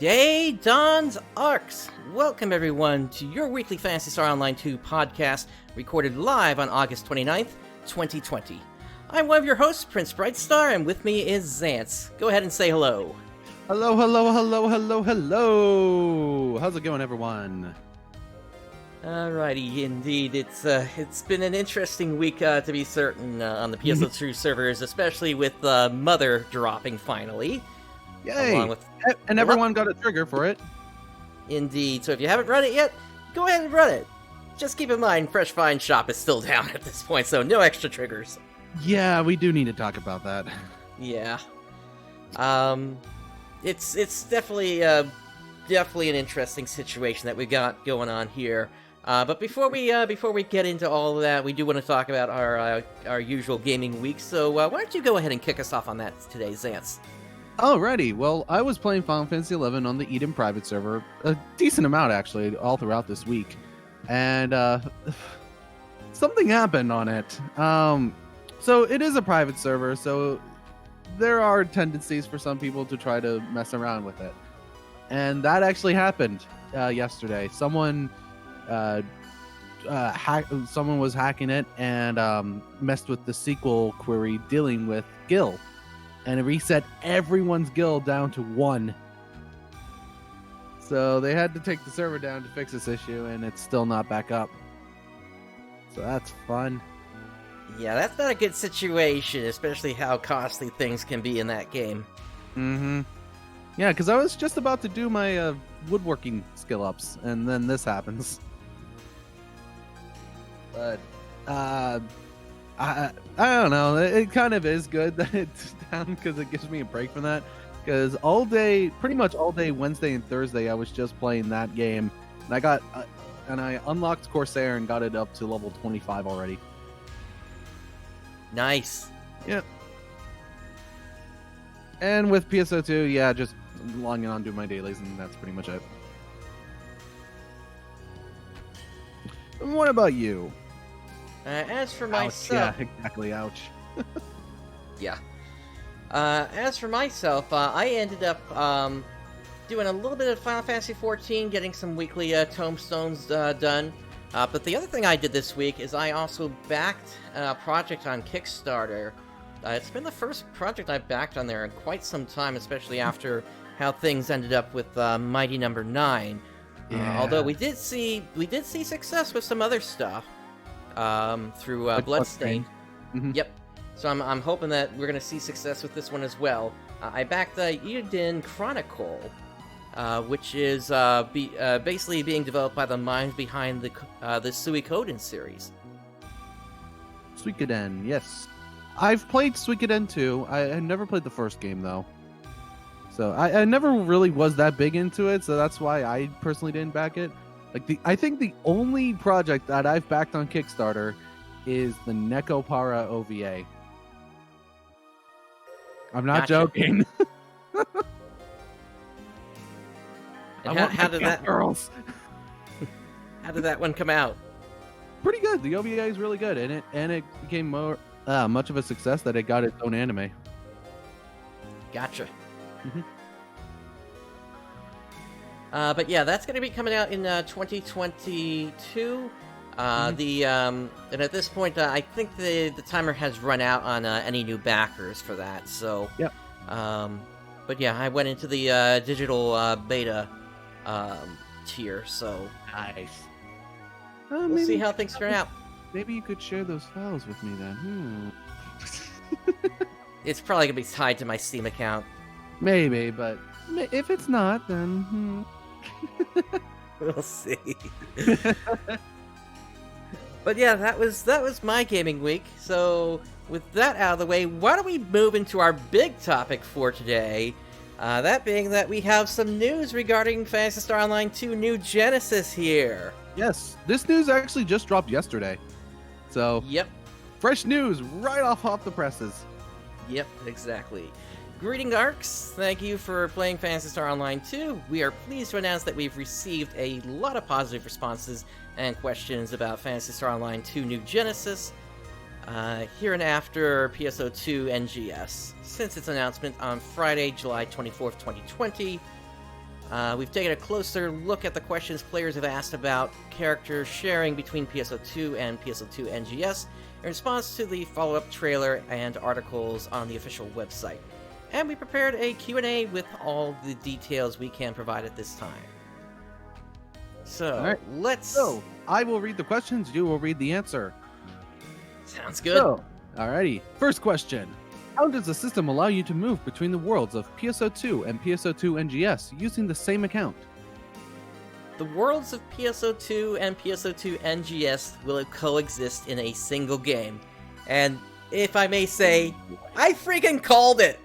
Day Dawns ARKS. Welcome everyone to your weekly Phantasy Star Online 2 podcast, recorded live on August 29th, 2020. I'm one of your hosts, PrinceBrightstar, and with me is Zance. Go ahead and say hello. Hello, hello, hello, hello, hello. How's it going, everyone? Alrighty, indeed. It's been an interesting week, to be certain, on the PSO2 servers, especially with Mother dropping finally. Yay! And everyone got a trigger for it. Indeed. So if you haven't run it yet, go ahead and run it. Just keep in mind, Fresh Find Shop is still down at this point, so no extra triggers. Yeah, we do need to talk about that. Yeah. It's definitely an interesting situation that we got going on here. But before we get into all of that, we do want to talk about our usual gaming week. So why don't you go ahead and kick us off on that today, Zance? Alrighty, well, I was playing Final Fantasy XI on the Eden private server, a decent amount actually, all throughout this week, and something happened on it. So it is a private server, so there are tendencies for some people to try to mess around with it, and that actually happened yesterday. Someone was hacking it and messed with the SQL query dealing with Gil. And it reset everyone's guild down to 1. So they had to take the server down to fix this issue, and it's still not back up. So that's fun. Yeah, that's not a good situation, especially how costly things can be in that game. Mm-hmm. Yeah, because I was just about to do my woodworking skill ups, and then this happens. But, I don't know. It kind of is good that it's down because it gives me a break from that. Because pretty much all day Wednesday and Thursday, I was just playing that game, and I unlocked Corsair and got it up to level 25 already. Nice. Yep. And with PSO2, yeah, just logging on, doing my dailies, and that's pretty much it. And what about you? As for Ouch, myself... Yeah, exactly, ouch. Yeah. As for myself, I ended up doing a little bit of Final Fantasy XIV, getting some weekly tombstones done. But the other thing I did this week is I also backed a project on Kickstarter. It's been the first project I've backed on there in quite some time, especially after how things ended up with Mighty Number 9. Yeah. Although we did see success with some other stuff. Through Bloodstained. Mm-hmm. Yep. So I'm hoping that we're going to see success with this one as well. I backed the Eden Chronicle, which is basically being developed by the minds behind the Suikoden series. Suikoden, yes. I've played Suikoden 2. I never played the first game, though. So I never really was that big into it, so that's why I personally didn't back it. I think the only project that I've backed on Kickstarter is the Nekopara OVA. I'm not joking. And how did that girls? How did that one come out? Pretty good. The OVA is really good, and it became much of a success that it got its own anime. Gotcha. Mm-hmm. But yeah, that's going to be coming out in 2022. And at this point, I think the timer has run out on any new backers for that. So, yep. But yeah, I went into the digital beta tier. So nice. We'll see how things turn out. Maybe you could share those files with me then. It's probably gonna be tied to my Steam account. Maybe, but if it's not, then. We'll see. But yeah, that was my gaming week. So with that out of the way, why don't we move into our big topic for today? That being that we have some news regarding Phantasy Star Online 2 New Genesis here. Yes, this news actually just dropped yesterday. So yep, fresh news right off the presses. Yep, exactly. Greeting ARKS, thank you for playing Phantasy Star Online 2. We are pleased to announce that we've received a lot of positive responses and questions about Phantasy Star Online 2 New Genesis, here and after PSO2 NGS, since its announcement on Friday, July 24th, 2020. We've taken a closer look at the questions players have asked about character sharing between PSO2 and PSO2 NGS in response to the follow-up trailer and articles on the official website. And we prepared a Q&A with all the details we can provide at this time. So, let's... So, I will read the questions, you will read the answer. Sounds good. So, alrighty. First question. How does the system allow you to move between the worlds of PSO2 and PSO2 NGS using the same account? The worlds of PSO2 and PSO2 NGS will coexist in a single game. And, if I may say, I freaking called it!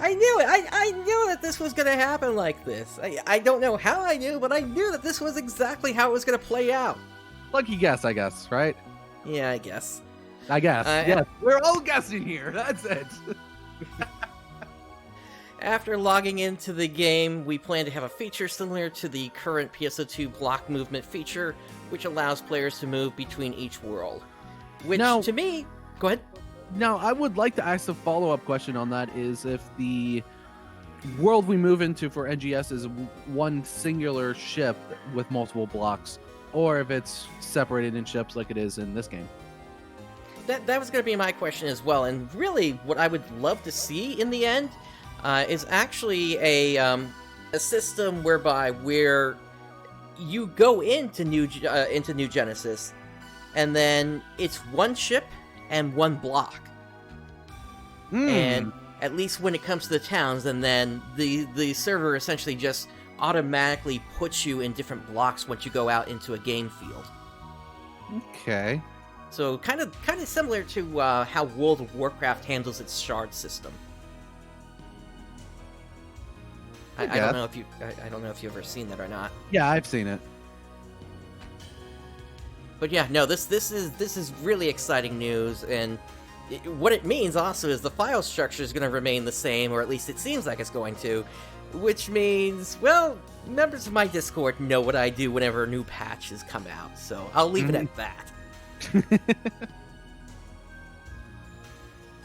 I knew it! I knew that this was gonna happen like this. I don't know how I knew, but I knew that this was exactly how it was gonna play out. Lucky guess, I guess, right? Yeah, I guess. I guess. Yes. We're all guessing here. That's it. After logging into the game, we plan to have a feature similar to the current PSO2 block movement feature, which allows players to move between each world. Which, Now, to me... Go ahead. Now, I would like to ask a follow-up question on that, is if the world we move into for NGS is one singular ship with multiple blocks, or if it's separated in ships like it is in this game. That was going to be my question as well, and really what I would love to see in the end is actually a system where you go into New Genesis, and then it's one ship and one block. And at least when it comes to the towns, and then the server essentially just automatically puts you in different blocks once you go out into a game field. Okay. So kind of similar to how World of Warcraft handles its shard system. I don't know if you've ever seen that or not. Yeah, I've seen it. But yeah, no, this is really exciting news, and what it means also is the file structure is going to remain the same, or at least it seems like it's going to, which means, well, members of my Discord know what I do whenever new patches come out, so I'll leave it at that.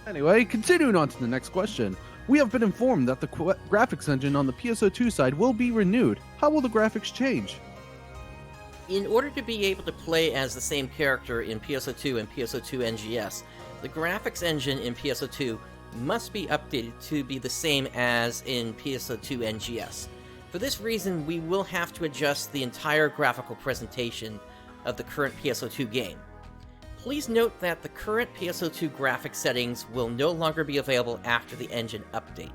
Anyway, continuing on to the next question. We have been informed that the graphics engine on the PSO2 side will be renewed. How will the graphics change? In order to be able to play as the same character in PSO2 and PSO2 NGS, the graphics engine in PSO2 must be updated to be the same as in PSO2 NGS. For this reason, we will have to adjust the entire graphical presentation of the current PSO2 game. Please note that the current PSO2 graphic settings will no longer be available after the engine update.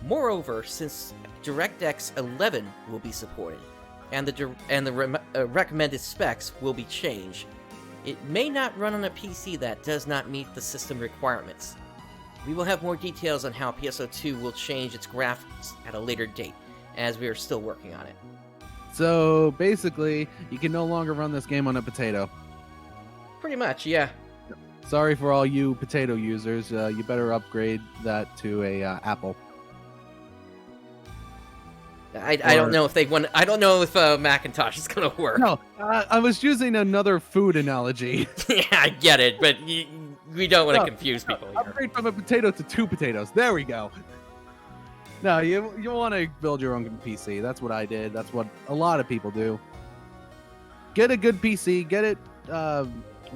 Moreover, since DirectX 11 will be supported, and the recommended specs will be changed, it may not run on a PC that does not meet the system requirements. We will have more details on how PSO2 will change its graphics at a later date, as we are still working on it. So, basically, you can no longer run this game on a potato. Pretty much, yeah. Sorry for all you potato users. You better upgrade that to a Apple. I don't know if they want. I don't know if Macintosh is gonna work. No, I was using another food analogy. Yeah, I get it, but we don't want to confuse people here. Upgrade from a potato to two potatoes. There we go. No, you want to build your own PC. That's what I did. That's what a lot of people do. Get a good PC. Get it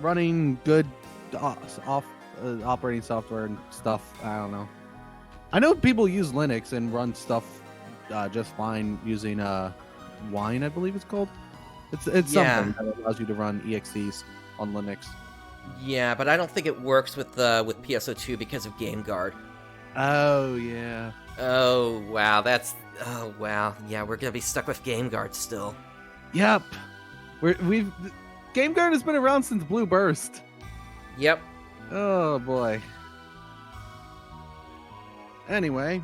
running good operating software and stuff. I don't know. I know people use Linux and run stuff just fine using Wine, I believe it's called. It's something that allows you to run EXEs on Linux. Yeah, but I don't think it works with PSO2 because of GameGuard. Oh yeah. Oh wow, oh wow. Yeah, we're gonna be stuck with GameGuard still. Yep. GameGuard has been around since Blue Burst. Yep. Oh boy. Anyway,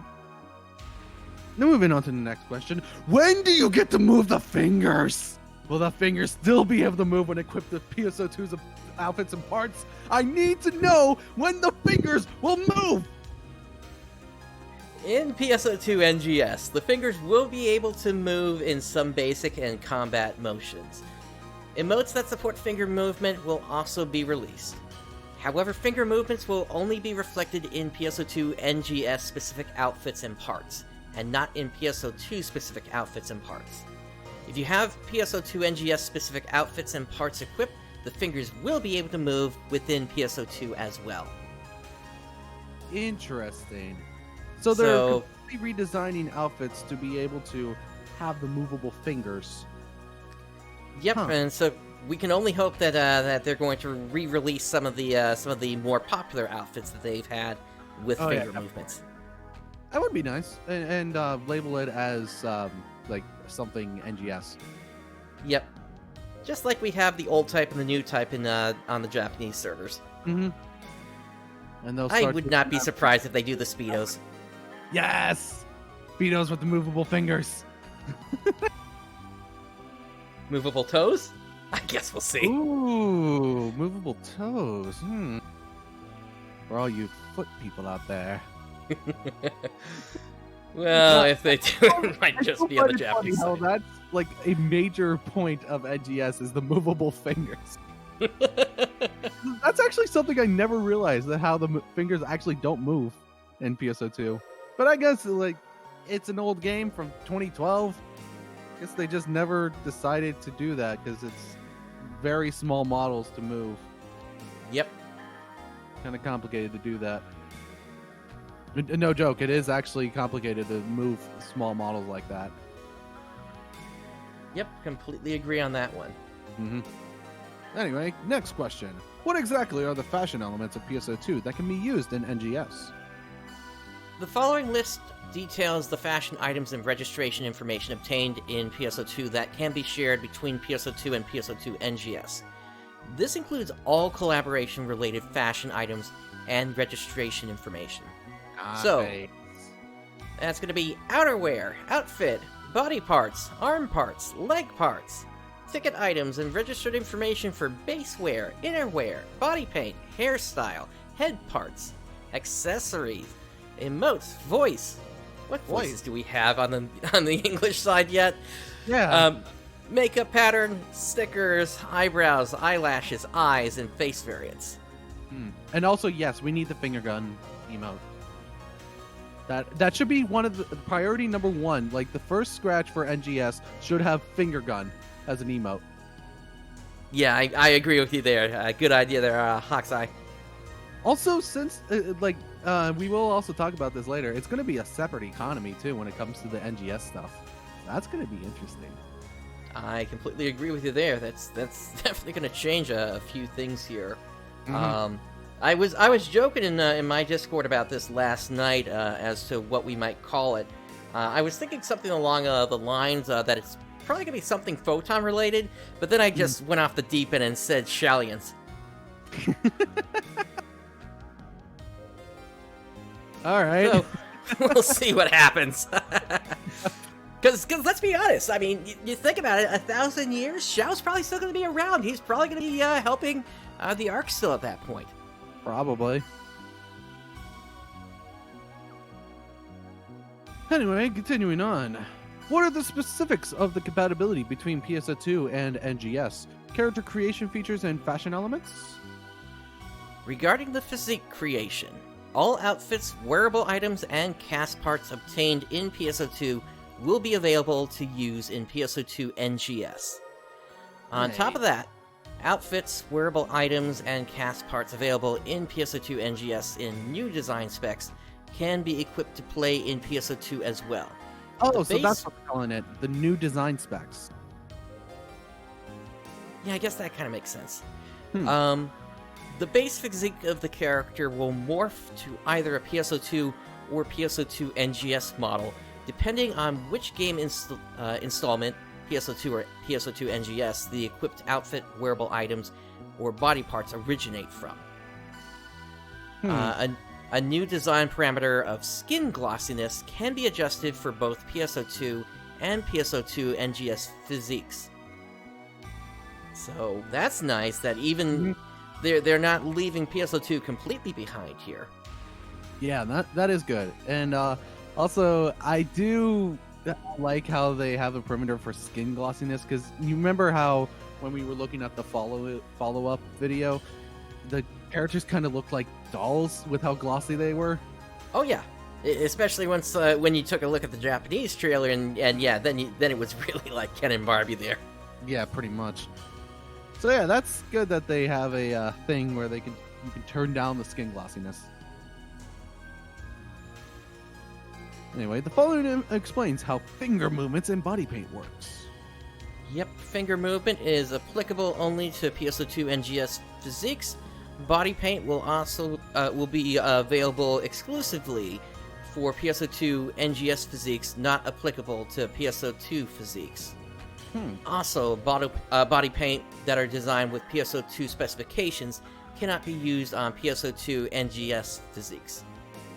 now moving on to the next question. When do you get to move the fingers? Will the fingers still be able to move when equipped with PSO2's outfits and parts? I need to know when the fingers will move! In PSO2 NGS, the fingers will be able to move in some basic and combat motions. Emotes that support finger movement will also be released. However, finger movements will only be reflected in PSO2 NGS specific outfits and parts. and not in PSO2 specific outfits and parts. If you have PSO2 NGS specific outfits and parts equipped, the fingers will be able to move within PSO2 as well. Interesting. So they're completely redesigning outfits to be able to have the movable fingers. Yep, and so we can only hope that that they're going to re-release some of the more popular outfits that they've had with finger movements. That would be nice, and label it as like something NGS. Yep, just like we have the old type and the new type in on the Japanese servers. Mm-hmm. And I would not be surprised if they do the Speedos. Yes, Speedos with the movable fingers. Movable toes? I guess we'll see. Ooh, movable toes. For all you foot people out there. Well, if they do, it might just be on the Japanese side. That's like a major point of NGS is the movable fingers. That's actually something I never realized, that how the fingers actually don't move in PSO2. But I guess like it's an old game from 2012. I guess they just never decided to do that because it's very small models to move. Yep. Kind of complicated to do that. No joke, it is actually complicated to move small models like that. Yep, completely agree on that one. Mm-hmm. Anyway, next question. What exactly are the fashion elements of PSO2 that can be used in NGS? The following list details the fashion items and registration information obtained in PSO2 that can be shared between PSO2 and PSO2 NGS. This includes all collaboration-related fashion items and registration information. So, that's going to be outerwear, outfit, body parts, arm parts, leg parts, ticket items and registered information for basewear, innerwear, body paint, hairstyle, head parts, accessories, emotes, voice. What voices do we have on the English side yet? Yeah. Makeup pattern, stickers, eyebrows, eyelashes, eyes, and face variants. And also, yes, we need the finger gun emote. That should be one of the priority number one. Like the first scratch for NGS should have finger gun as an emote. Yeah, I agree with you there. Good idea there, Hawkseye. Also, since we will also talk about this later, it's going to be a separate economy too when it comes to the NGS stuff. That's going to be interesting. I completely agree with you there. That's definitely going to change a few things here. Mm-hmm. I was joking in my Discord about this last night as to what we might call it. I was thinking something along the lines that it's probably going to be something photon related, but then I just went off the deep end and said shallions. All right. So, we'll see what happens. Because let's be honest, I mean, you think about it, 1,000 years, Xiao's probably still going to be around. He's probably going to be helping the ARKS still at that point. Probably. Anyway, continuing on. What are the specifics of the compatibility between PSO2 and NGS? Character creation features and fashion elements? Regarding the physique creation, all outfits, wearable items, and cast parts obtained in PSO2 will be available to use in PSO2 NGS. On top of that, outfits, wearable items, and cast parts available in PSO2 NGS in new design specs can be equipped to play in PSO2 as well. Oh, so that's what we're calling it, the new design specs. Yeah, I guess that kind of makes sense. The base physique of the character will morph to either a PSO2 or PSO2 NGS model, depending on which game installment, PSO2 or PSO2 NGS, the equipped outfit, wearable items, or body parts originate from. A new design parameter of skin glossiness can be adjusted for both PSO2 and PSO2 NGS physiques. So that's nice that even they're not leaving PSO2 completely behind here. Yeah, that is good. And also, I do like how they have a perimeter for skin glossiness, because you remember how when we were looking at the follow-up video, the characters kind of looked like dolls with how glossy they were. Oh yeah. Especially once when you took a look at the Japanese trailer, and yeah, then it was really like Ken and Barbie there. Yeah, pretty much. So yeah, that's good that they have a thing where you can turn down the skin glossiness. Anyway, the following explains how finger movements in body paint works. Yep, finger movement is applicable only to PSO2 NGS physiques. Body paint will also will be available exclusively for PSO2 NGS physiques, not applicable to PSO2 physiques. Also, body paint that are designed with PSO2 specifications cannot be used on PSO2 NGS physiques.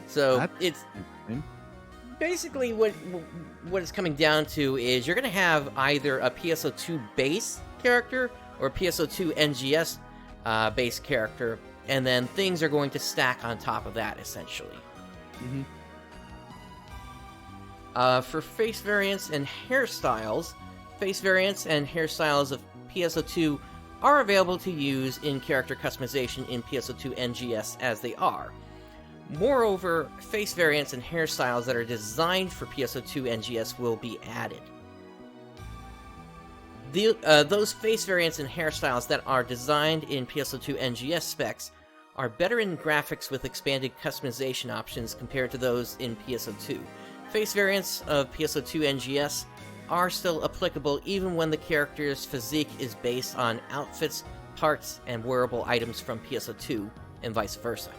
So it's basically what it's coming down to is you're going to have either a PSO2 base character or a PSO2 NGS base character, and then things are going to stack on top of that, essentially. For face variants and hairstyles, face variants and hairstyles of PSO2 are available to use in character customization in PSO2 NGS as they are. Moreover, face variants and hairstyles that are designed for PSO2 NGS will be added. Those face variants and hairstyles that are designed in PSO2 NGS specs are better in graphics with expanded customization options compared to those in PSO2. Face variants of PSO2 NGS are still applicable even when the character's physique is based on outfits, parts, and wearable items from PSO2, and vice versa.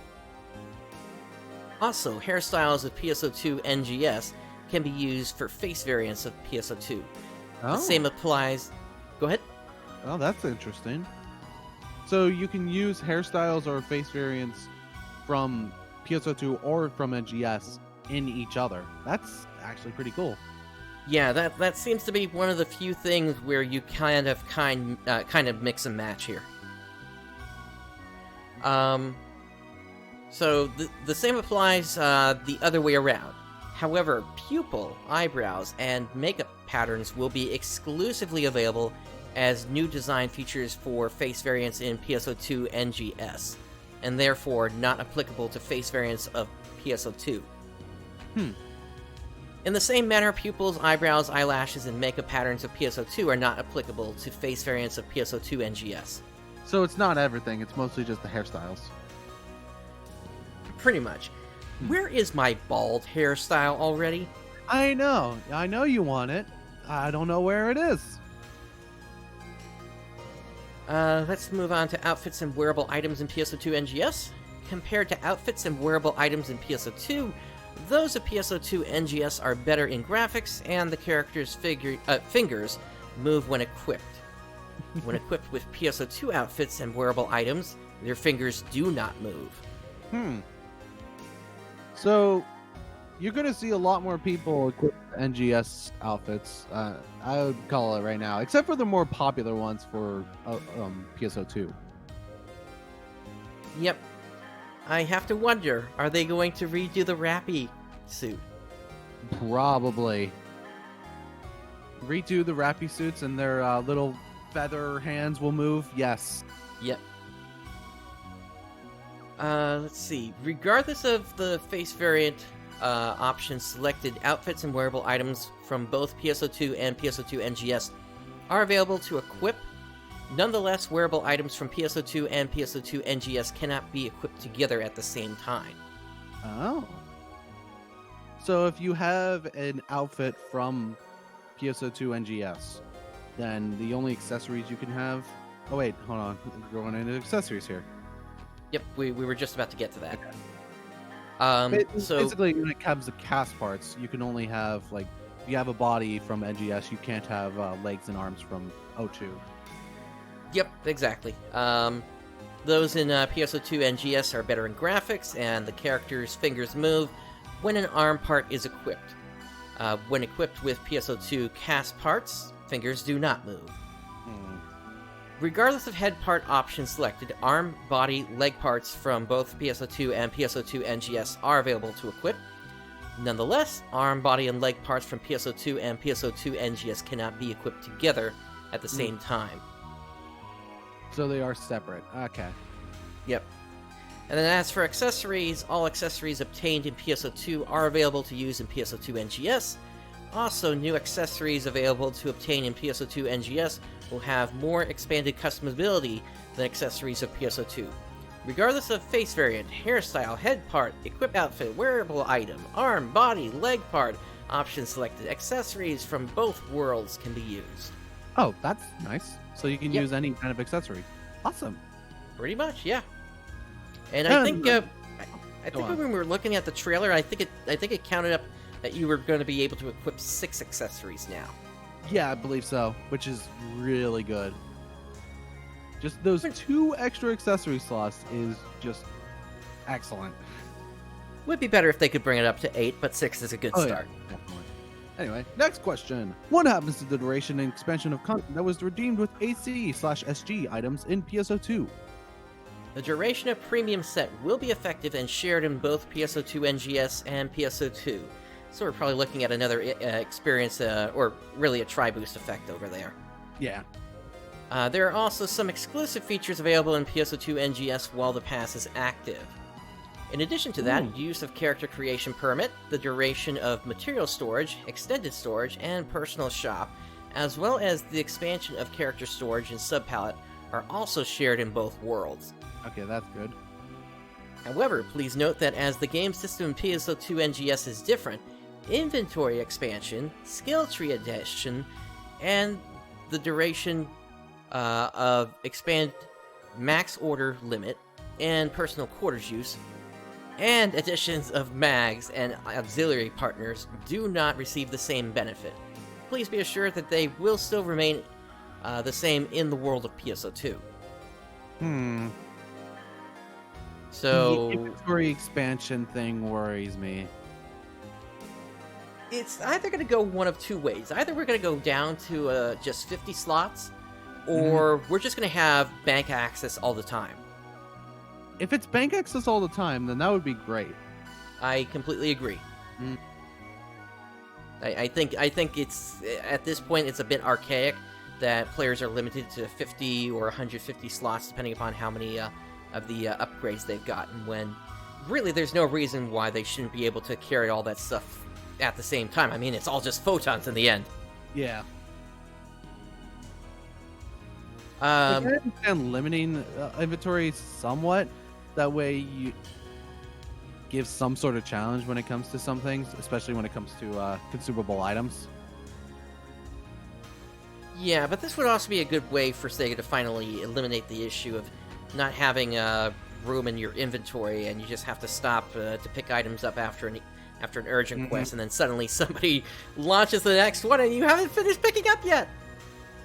Also, hairstyles of PSO2 NGS can be used for face variants of PSO2. The same applies... Go ahead. Oh, that's interesting. So you can use hairstyles or face variants from PSO2 or from NGS in each other. That's actually pretty cool. Yeah, that seems to be one of the few things where you kind of mix and match here. So the same applies the other way around. However, pupil, eyebrows, and makeup patterns will be exclusively available as new design features for face variants in PSO2 NGS, and therefore not applicable to face variants of PSO2. In the same manner, pupils, eyebrows, eyelashes, and makeup patterns of PSO2 are not applicable to face variants of PSO2 NGS. So it's not everything, it's mostly just the hairstyles. Pretty much. Where is my bald hairstyle already? I know you want it. I don't know where it is. Let's move on to outfits and wearable items in PSO2 NGS. Compared to outfits and wearable items in PSO2, those of PSO2 NGS are better in graphics, and the character's fingers move when equipped. When equipped with PSO2 outfits and wearable items, their fingers do not move. So, you're going to see a lot more people equip NGS outfits, I would call it right now, except for the more popular ones for PSO2. Yep. I have to wonder, are they going to redo the Rappy suit? Probably. Redo the Rappy suits and their little feather hands will move? Yes. Yep. Let's see. Regardless of the face variant options selected, outfits and wearable items from both PSO2 and PSO2 NGS are available to equip. Nonetheless, wearable items from PSO2 and PSO2 NGS cannot be equipped together at the same time. Oh. So if you have an outfit from PSO2 NGS, then the only accessories you can have... Oh wait, hold on. We're going into accessories here. Yep, we were just about to get to that. Okay. So basically, when it comes to cast parts, you can only have, like, if you have a body from NGS, you can't have legs and arms from O2. Yep, exactly. Those in PSO2 NGS are better in graphics, and the character's fingers move when an arm part is equipped. When equipped with PSO2 cast parts, fingers do not move. Regardless of head part option selected, arm, body, leg parts from both PSO2 and PSO2 NGS are available to equip. Nonetheless, arm, body, and leg parts from PSO2 and PSO2 NGS cannot be equipped together at the same time. So they are separate. Okay. Yep. And then as for accessories, all accessories obtained in PSO2 are available to use in PSO2 NGS. Also, new accessories available to obtain in PSO2 NGS will have more expanded customizability than accessories of PSO2. Regardless of face variant, hairstyle, head part, equip outfit, wearable item, arm, body, leg part, options selected, accessories from both worlds can be used. Oh, that's nice. So you can Yep. use any kind of accessory. Awesome. Pretty much, yeah. And I think I think Go on. when we were looking at the trailer, I think it counted up that you were going to be able to equip 6 accessories now. Yeah, I believe so, which is really good. Just those 2 extra accessory slots is just excellent. Would be better if they could bring it up to 8, but 6 is a good start. Yeah, definitely. Anyway, next question. What happens to the duration and expansion of content that was redeemed with AC/SG items in PSO2? The duration of Premium Set will be effective and shared in both PSO2 NGS and PSO2. So we're probably looking at another experience, or really a tri-boost effect over there. Yeah. There are also some exclusive features available in PSO2 NGS while the pass is active. In addition to that, use of character creation permit, the duration of material storage, extended storage, and personal shop, as well as the expansion of character storage and subpalette are also shared in both worlds. Okay, that's good. However, please note that as the game system in PSO2 NGS is different, inventory expansion, skill tree addition, and the duration of expand max order limit and personal quarters use, and additions of mags and auxiliary partners do not receive the same benefit. Please be assured that they will still remain the same in the world of PSO2. So the inventory expansion thing worries me. it's either going to go one of 2 ways. Either we're going to go down to just 50 slots, or we're just going to have bank access all the time. If it's bank access all the time, then that would be great. I completely agree. I think it's, at this point, it's a bit archaic that players are limited to 50 or 150 slots, depending upon how many of the upgrades they've gotten, when really there's no reason why they shouldn't be able to carry all that stuff at the same time. I mean, it's all just photons in the end. Yeah. Um, I understand limiting inventory somewhat. That way you give some sort of challenge when it comes to some things, especially when it comes to consumable items. Yeah, but this would also be a good way for Sega to finally eliminate the issue of not having room in your inventory, and you just have to stop to pick items up after an urgent quest, and then suddenly somebody launches the next one, and you haven't finished picking up yet.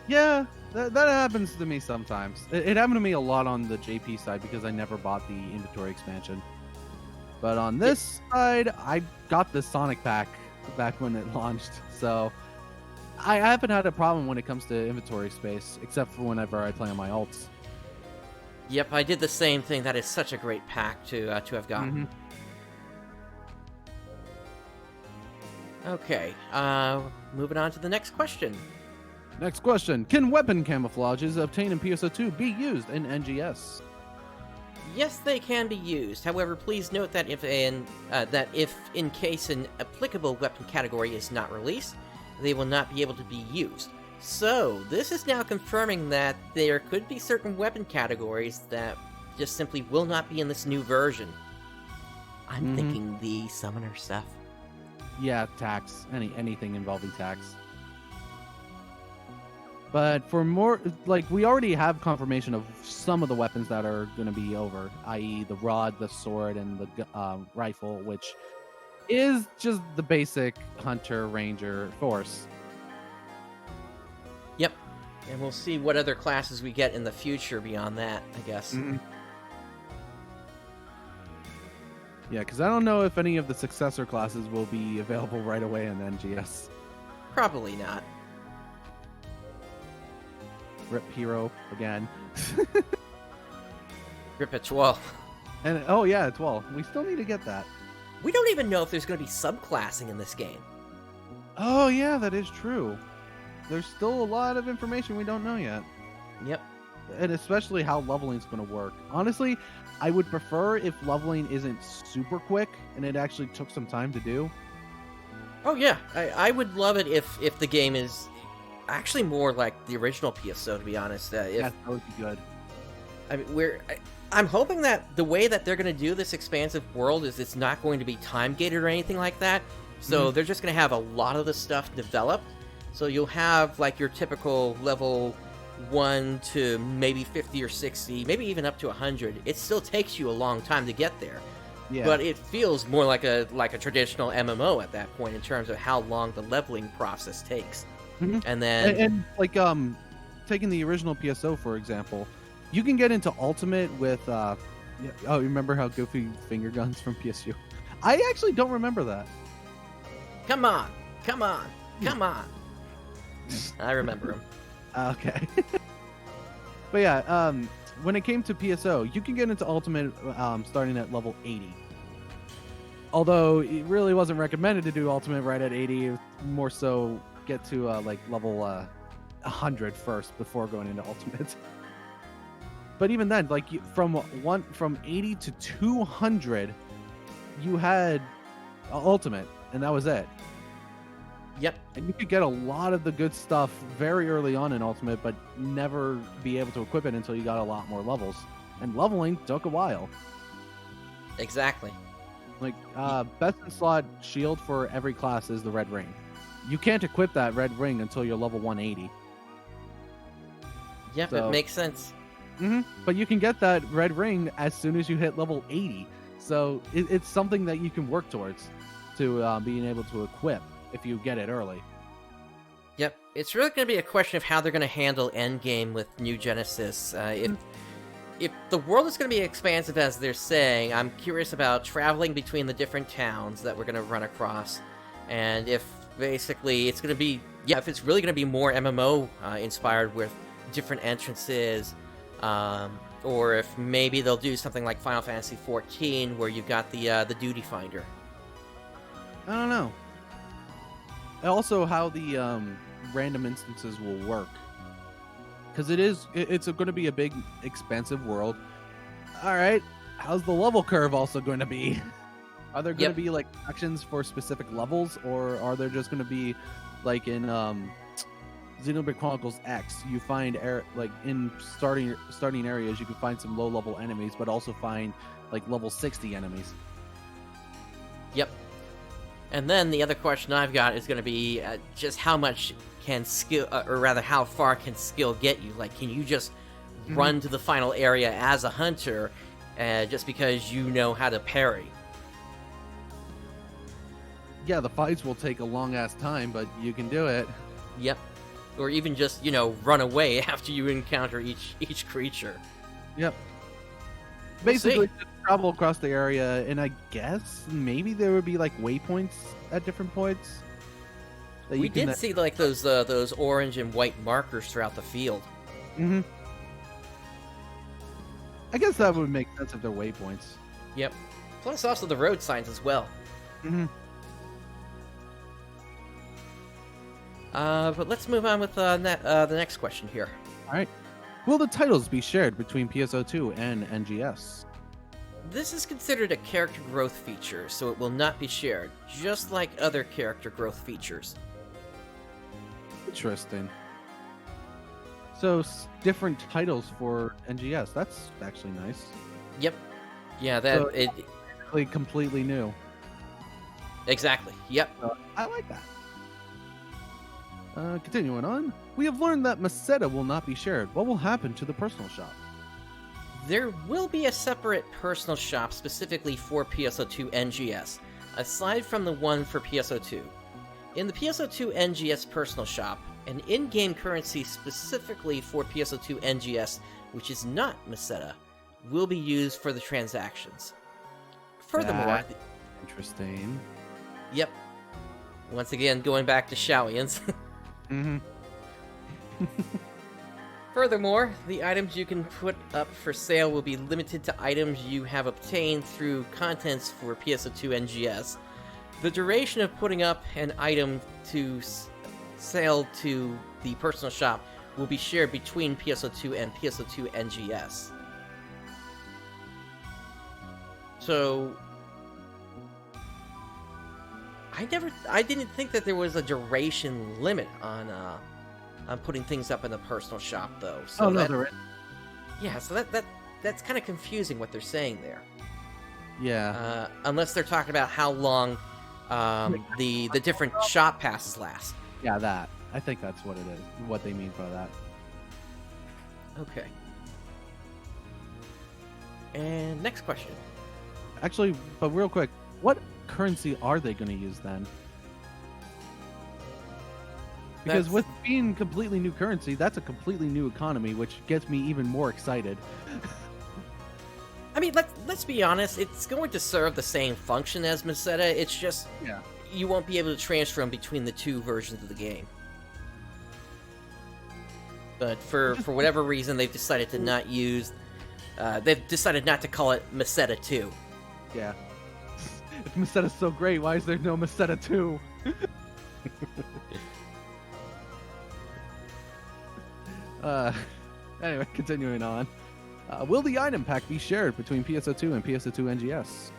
Yeah, that happens to me sometimes. It happened to me a lot on the JP side because I never bought the inventory expansion. But on this side, I got the Sonic pack back when it launched, so I haven't had a problem when it comes to inventory space, except for whenever I play on my alts. Yep, I did the same thing. That is such a great pack to have gotten. Okay, moving on to the next question. Next question. Can weapon camouflages obtained in PSO2 be used in NGS? Yes, they can be used. However, please note that if in case an applicable weapon category is not released, they will not be able to be used. So, this is now confirming that there could be certain weapon categories that just simply will not be in this new version. I'm thinking the summoner stuff. Yeah, tax. Anything involving tax. But for more, like, we already have confirmation of some of the weapons that are going to be over, i.e. the rod, the sword, and the rifle, which is just the basic hunter, ranger force. Yep. And we'll see what other classes we get in the future beyond that, I guess. Yeah, because I don't know if any of the successor classes will be available right away in NGS. Probably not. Rip Hero again. Rip it 12. And oh yeah, it's we still need to get that. We don't even know if there's going to be subclassing in this game. Oh yeah, that is true. There's still a lot of information we don't know yet. Yep. and especially how leveling's going to work. Honestly, I would prefer if leveling isn't super quick and it actually took some time to do. Oh yeah, I would love it if the game is actually more like the original PSO, to be honest. If, Yeah, that would be good. I mean, I'm hoping that the way that they're going to do this expansive world is it's not going to be time gated or anything like that. So they're just going to have a lot of the stuff developed. So you'll have like your typical level 1 to maybe 50 or 60, maybe even up to 100. It still takes you a long time to get there. Yeah. But it feels more like a traditional MMO at that point in terms of how long the leveling process takes. And then and like taking the original PSO for example, you can get into Ultimate with remember how goofy finger guns from PSU? I actually don't remember that. Come on. I remember him. Okay. But yeah, when it came to PSO, you can get into Ultimate starting at level 80. Although it really wasn't recommended to do Ultimate right at 80, it was more so get to like level 100 first before going into Ultimate. But even then, like from 80 to 200, you had Ultimate, and that was it. Yep. And you could get a lot of the good stuff very early on in Ultimate, but never be able to equip it until you got a lot more levels. And leveling took a while. Exactly. Like, best in slot shield for every class is the red ring. You can't equip that red ring until you're level 180. Yep, So, it makes sense. But you can get that red ring as soon as you hit level 80. So it's something that you can work towards to being able to equip if you get it early. Yep, it's really going to be a question of how they're going to handle endgame with New Genesis. If the world is going to be expansive as they're saying, I'm curious about traveling between the different towns that we're going to run across, and if basically it's going to be, if it's really going to be more MMO inspired with different entrances, or if maybe they'll do something like Final Fantasy XIV where you've got the duty finder. I don't know. And also how the random instances will work. Because it's going to be a big, expansive world. All right, how's the level curve also going to be? Are there going to be like actions for specific levels, or are there just going to be like in Xenoblade Chronicles X? You find like in starting areas, you can find some low level enemies, but also find like level 60 enemies. Yep. And then the other question I've got is going to be just how much can skill, or rather how far can skill get you? Like, can you just run to the final area as a hunter just because you know how to parry? Yeah, the fights will take a long ass time, but you can do it. Yep. Or even just, run away after you encounter each creature. Yep. Basically, just travel across the area, and I guess maybe there would be like waypoints at different points. We did see like those orange and white markers throughout the field. I guess that would make sense if they're waypoints. Yep. Plus also the road signs as well. But let's move on with the next question here. All right. Will the titles be shared between PSO2 and NGS? This is considered a character growth feature, so it will not be shared, just like other character growth features. Interesting. So, different titles for NGS. That's actually nice. Yep. Yeah, completely new. Exactly. Yep. I like that. Continuing on, we have learned that Meseta will not be shared. What will happen to the personal shop? There will be a separate personal shop specifically for PSO2 NGS, aside from the one for PSO2. In the PSO2 NGS personal shop, an in-game currency specifically for PSO2 NGS, which is not Meseta, will be used for the transactions. Furthermore... Interesting. Yep. Once again, going back to Shaoyans. Furthermore, the items you can put up for sale will be limited to items you have obtained through contents for PSO2 NGS. The duration of putting up an item to sale to the personal shop will be shared between PSO2 and PSO2 NGS. So I didn't think that there was a duration limit on putting things up in the personal shop, though. So there is. Yeah, so that's kind of confusing what they're saying there. Yeah. Unless they're talking about how long the different shop passes last. Yeah, that. I think that's what it is. What they mean by that. Okay. And next question. Actually, but real quick, what currency are they going to use then? Because with being completely new currency, that's a completely new economy, which gets me even more excited. I mean, let's be honest. It's going to serve the same function as Meseta. It's just you won't be able to transfer them between the two versions of the game. But for whatever reason, they've decided to not use. They've decided not to call it Meseta 2. Yeah. If Meseta's so great, why is there no Meseta 2? Anyway, continuing on. Will the item pack be shared between PSO2 and PSO2 NGS?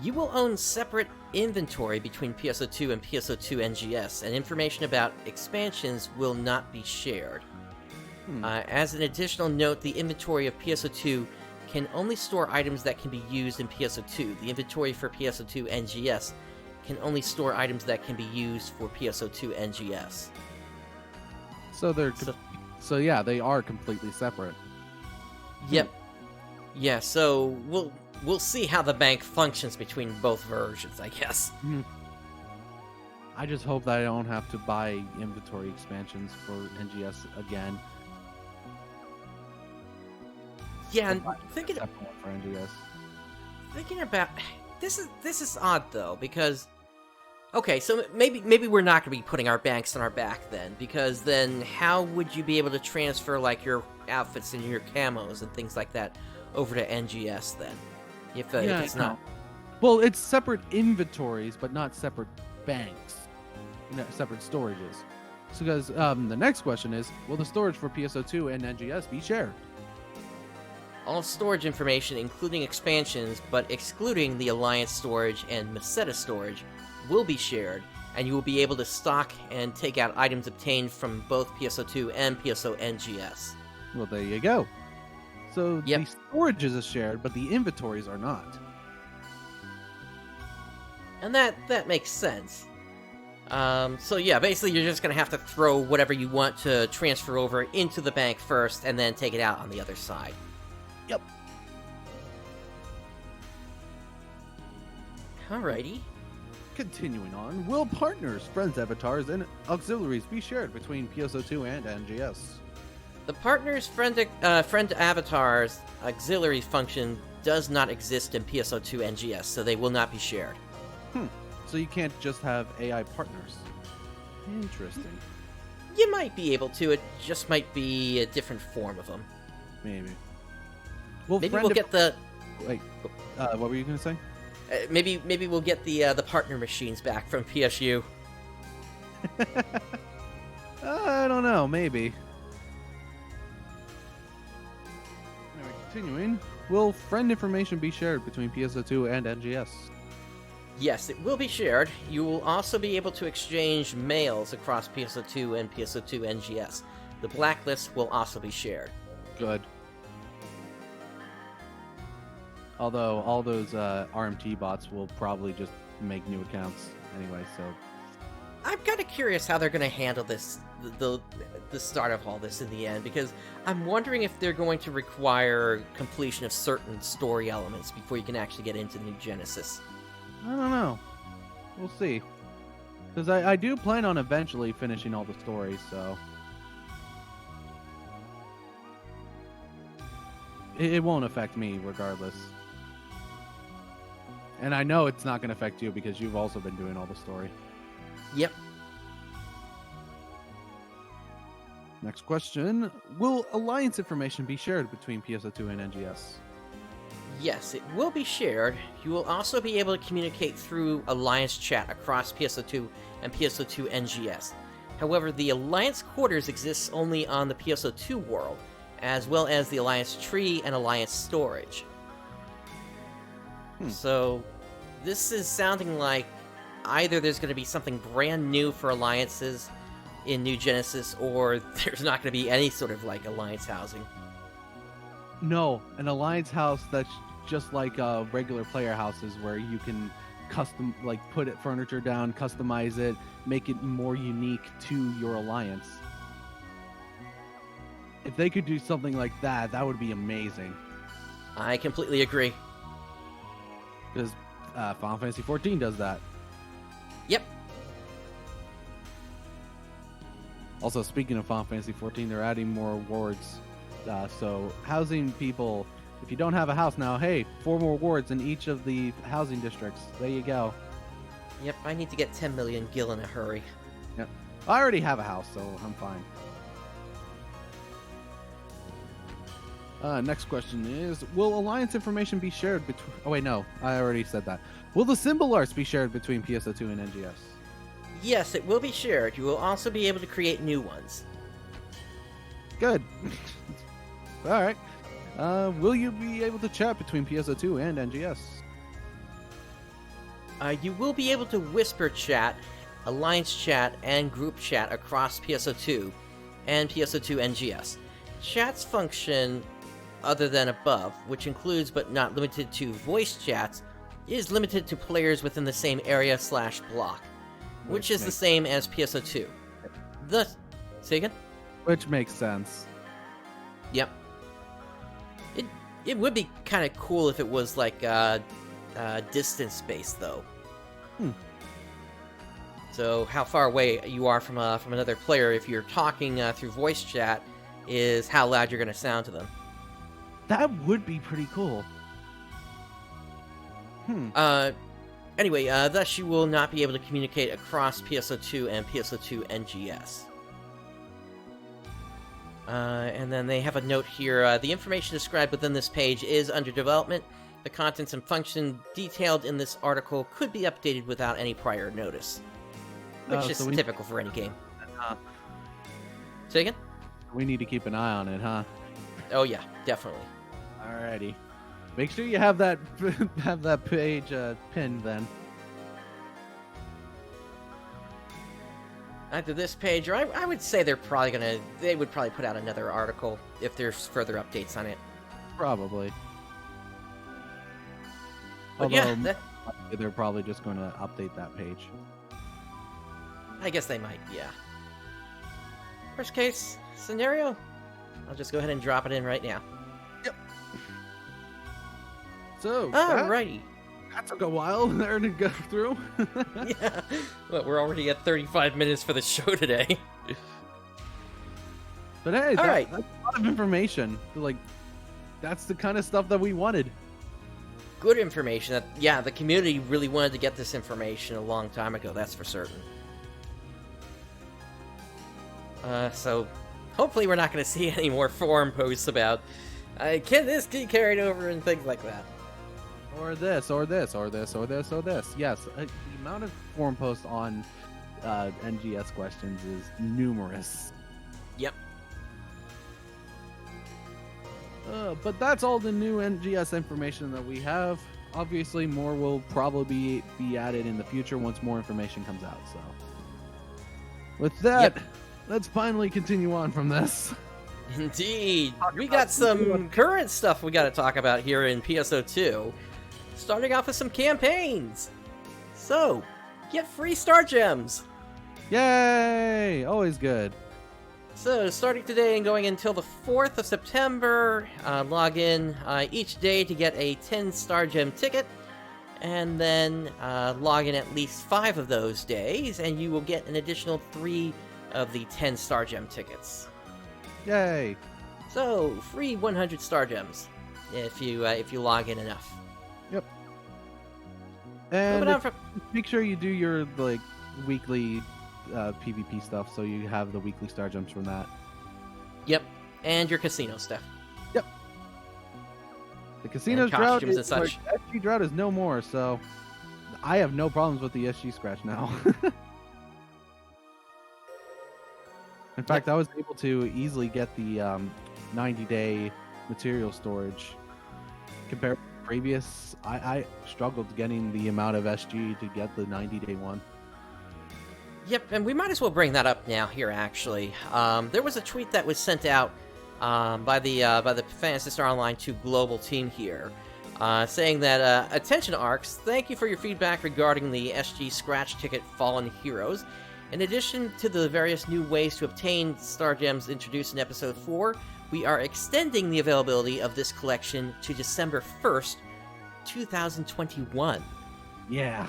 You will own separate inventory between PSO2 and PSO2 NGS, and information about expansions will not be shared. As an additional note, the inventory of PSO2 can only store items that can be used in PSO2. The inventory for PSO2 NGS can only store items that can be used for PSO2 NGS. So yeah, they are completely separate. Yep. Yeah, so we'll see how the bank functions between both versions, I guess. I just hope that I don't have to buy inventory expansions for NGS again. Yeah, and thinking for NGS. Thinking about this is odd though, because okay, so maybe we're not going to be putting our banks on our back then, because then how would you be able to transfer like your outfits and your camos and things like that over to NGS then? If it's not. Well, it's separate inventories, but not separate banks. Separate storages. So, because the next question is, will the storage for PSO2 and NGS be shared? All storage information, including expansions, but excluding the Alliance storage and Meseta storage, will be shared, and you will be able to stock and take out items obtained from both PSO2 and PSO NGS. Well, there you go. So the storages are shared, but the inventories are not. And that makes sense. So yeah, basically you're just going to have to throw whatever you want to transfer over into the bank first, and then take it out on the other side. Yep. Alrighty. Continuing on, will partners, friends, avatars, and auxiliaries be shared between PSO2 and NGS? The partners, friend avatars, auxiliary function does not exist in PSO2 NGS, so they will not be shared. So you can't just have AI partners. Interesting. You might be able to, it just might be a different form of them. Maybe. Maybe we'll get the... Wait, what were you going to say? Maybe we'll get the partner machines back from PSU. I don't know, maybe. Anyway, continuing, will friend information be shared between PSO2 and NGS? Yes, it will be shared. You will also be able to exchange mails across PSO2 and PSO2 NGS. The blacklist will also be shared. Good. Although all those RMT bots will probably just make new accounts anyway, so... I'm kind of curious how they're going to handle this, the start of all this in the end, because I'm wondering if they're going to require completion of certain story elements before you can actually get into New Genesis. I don't know. We'll see. Because I do plan on eventually finishing all the stories, so... It won't affect me regardless. And I know it's not going to affect you because you've also been doing all the story. Yep. Next question. Will Alliance information be shared between PSO2 and NGS? Yes, it will be shared. You will also be able to communicate through Alliance chat across PSO2 and PSO2 NGS. However, the Alliance quarters exists only on the PSO2 world, as well as the Alliance tree and Alliance storage. So, this is sounding like either there's going to be something brand new for Alliances in New Genesis, or there's not going to be any sort of, like, Alliance housing. No, an Alliance house that's just like regular player houses where you can custom, like, put it furniture down, customize it, make it more unique to your Alliance. If they could do something like that, that would be amazing. I completely agree. Because Final Fantasy XIV does that. Yep. Also, speaking of Final Fantasy XIV, they're adding more wards. So housing people, if you don't have a house now, hey, 4 more wards in each of the housing districts. There you go. Yep, I need to get 10 million gil in a hurry. Yep. I already have a house, so I'm fine. Next question is, will Alliance information be shared between... Oh, wait, no. I already said that. Will the symbol arts be shared between PSO2 and NGS? Yes, it will be shared. You will also be able to create new ones. Good. All right. Will you be able to chat between PSO2 and NGS? You will be able to whisper chat, Alliance chat, and group chat across PSO2 and PSO2 NGS. Chats function other than above, which includes but not limited to voice chats, is limited to players within the same area/block, which is the same as PSO2. Say again? Which makes sense. Yep. It would be kind of cool if it was like distance-based, though. So how far away you are from another player, if you're talking through voice chat, is how loud you're going to sound to them. That would be pretty cool. Anyway, thus you will not be able to communicate across PSO2 and PSO2 NGS. And then they have a note here, the information described within this page is under development. The contents and function detailed in this article could be updated without any prior notice. Which is typical for any game. Say again? We need to keep an eye on it, huh? Oh yeah, definitely. Alrighty. Make sure you have that page pinned then. Either this page, or I would say they would probably put out another article if there's further updates on it. Probably. But although, yeah, they're probably just going to update that page. I guess they might, yeah. Worst case scenario, I'll just go ahead and drop it in right now. Yep. So, alrighty. That took a while there to go through. Yeah. Well, we're already at 35 minutes for the show today. But hey, right. That's a lot of information. Like, that's the kind of stuff that we wanted. Good information. Yeah, the community really wanted to get this information a long time ago, that's for certain. So, hopefully we're not going to see any more forum posts about, can this get carried over and things like that. Or this, or this, or this, or this, or this. Yes, the amount of forum posts on NGS questions is numerous. Yep. But that's all the new NGS information that we have. Obviously, more will probably be added in the future once more information comes out. So, with that, let's finally continue on from this. Indeed. We got some current stuff we got to talk about here in PSO2. Starting off with some campaigns. So, get free star gems. Yay! Always good. So, starting today and going until the 4th of September, log in each day to get a 10 star gem ticket, and then log in at least 5 of those days, and you will get an additional 3 of the 10 star gem tickets. Yay! So, free 100 star gems if you log in enough. Yep. And make sure you do your weekly PvP stuff, so you have the weekly star gems from that. Yep, and your casino stuff. Yep. The casino's drought is such. SG drought is no more, so I have no problems with the SG scratch now. In fact, I was able to easily get the 90-day material storage. Compared to previous, I struggled getting the amount of SG to get the 90-day one. Yep, and we might as well bring that up now here, actually. There was a tweet that was sent out by the Phantasy Star Online 2 global team here, saying that, attention ARKS, thank you for your feedback regarding the SG Scratch Ticket Fallen Heroes. In addition to the various new ways to obtain Star Gems introduced in Episode 4, we are extending the availability of this collection to December 1st, 2021. Yeah.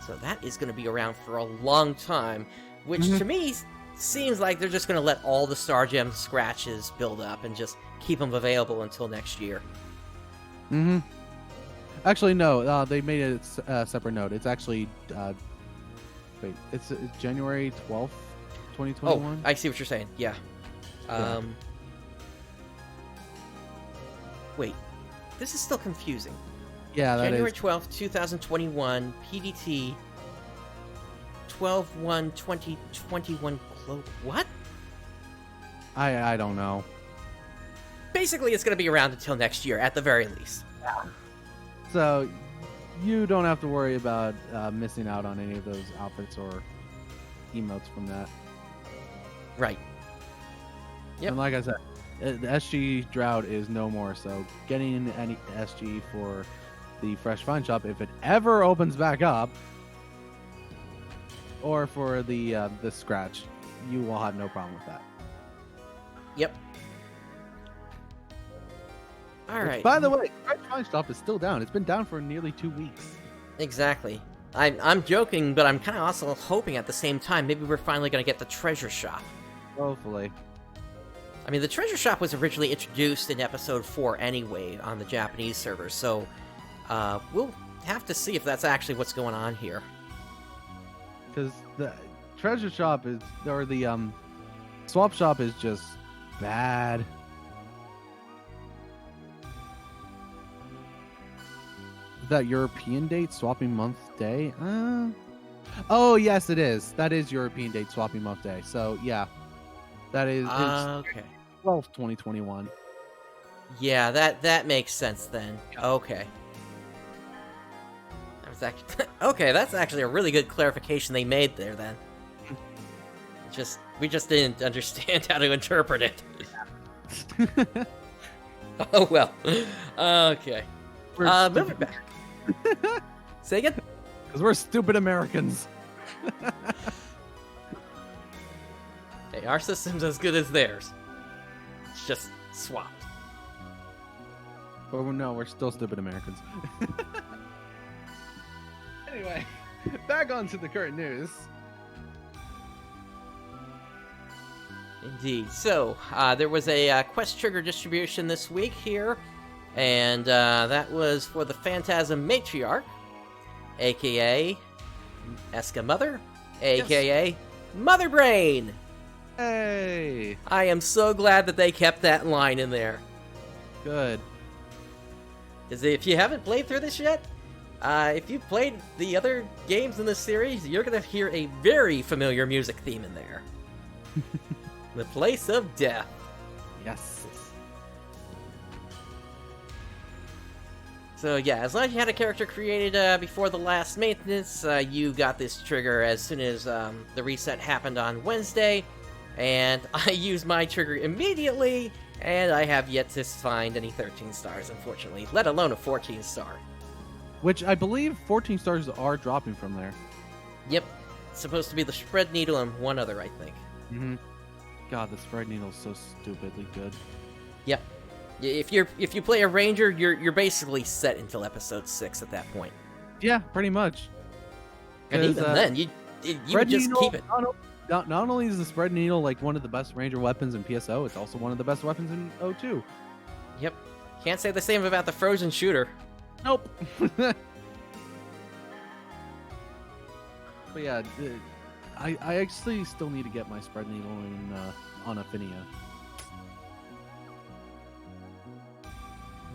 So that is going to be around for a long time, which to me seems like they're just going to let all the Star Gem scratches build up and just keep them available until next year. Actually, no. They made a separate note. It's actually... wait, it's January 12th, 2021? Oh, I see what you're saying. Yeah. Wait. This is still confusing. Yeah, that January is. 12th, 2021, PDT 12/1/2021 what? I don't know. Basically, it's going to be around until next year, at the very least. So, you don't have to worry about missing out on any of those outfits or emotes from that. Right. Yep. And like I said, the SG drought is no more, so getting any SG for the Fresh Find Shop, if it ever opens back up, or for the Scratch, you will have no problem with that. Yep. All right. By the way, Fresh Find Shop is still down. It's been down for nearly 2 weeks. Exactly. I'm joking, but I'm kind of also hoping at the same time maybe we're finally going to get the Treasure Shop. Hopefully. I mean, the Treasure Shop was originally introduced in Episode 4 anyway on the Japanese server, so we'll have to see if that's actually what's going on here. Because the Treasure Shop is, or the Swap Shop is just bad. Is that European date, swapping month day? Oh, yes, it is. That is European date, swapping month day. So, yeah. That is Okay. 12th, 2021. Yeah, that makes sense then. Okay. That was actually, okay, that's actually a really good clarification they made there then. We just didn't understand how to interpret it. Oh well. Okay. Moving back. Say again? Because we're stupid Americans. Hey, our system's as good as theirs. It's just swapped. But no, we're still stupid Americans. Anyway, back onto the current news. Indeed. So, there was a quest trigger distribution this week here, and that was for the Phantasm Matriarch, aka Eska Mother, aka Mother Brain. Hey! I am so glad that they kept that line in there. Good. Because if you haven't played through this yet, if you've played the other games in this series, you're going to hear a very familiar music theme in there. The Place of Death. Yes. So yeah, as long as you had a character created before the last maintenance, you got this trigger as soon as the reset happened on Wednesday, and I used my trigger immediately, and I have yet to find any 13 stars, unfortunately, let alone a 14 star. Which I believe 14 stars are dropping from there. Yep, it's supposed to be the Spread Needle and one other, I think. Mm-hmm. God, the Spread Needle is so stupidly good. Yep. If you play a ranger, you're basically set until episode 6 at that point. Yeah, pretty much. And even then, you would just keep it. Not only is the Spread Needle like one of the best ranger weapons in PSO, it's also one of the best weapons in O2. Yep. Can't say the same about the Frozen Shooter. Nope. But yeah, I actually still need to get my Spread Needle in on Affinia.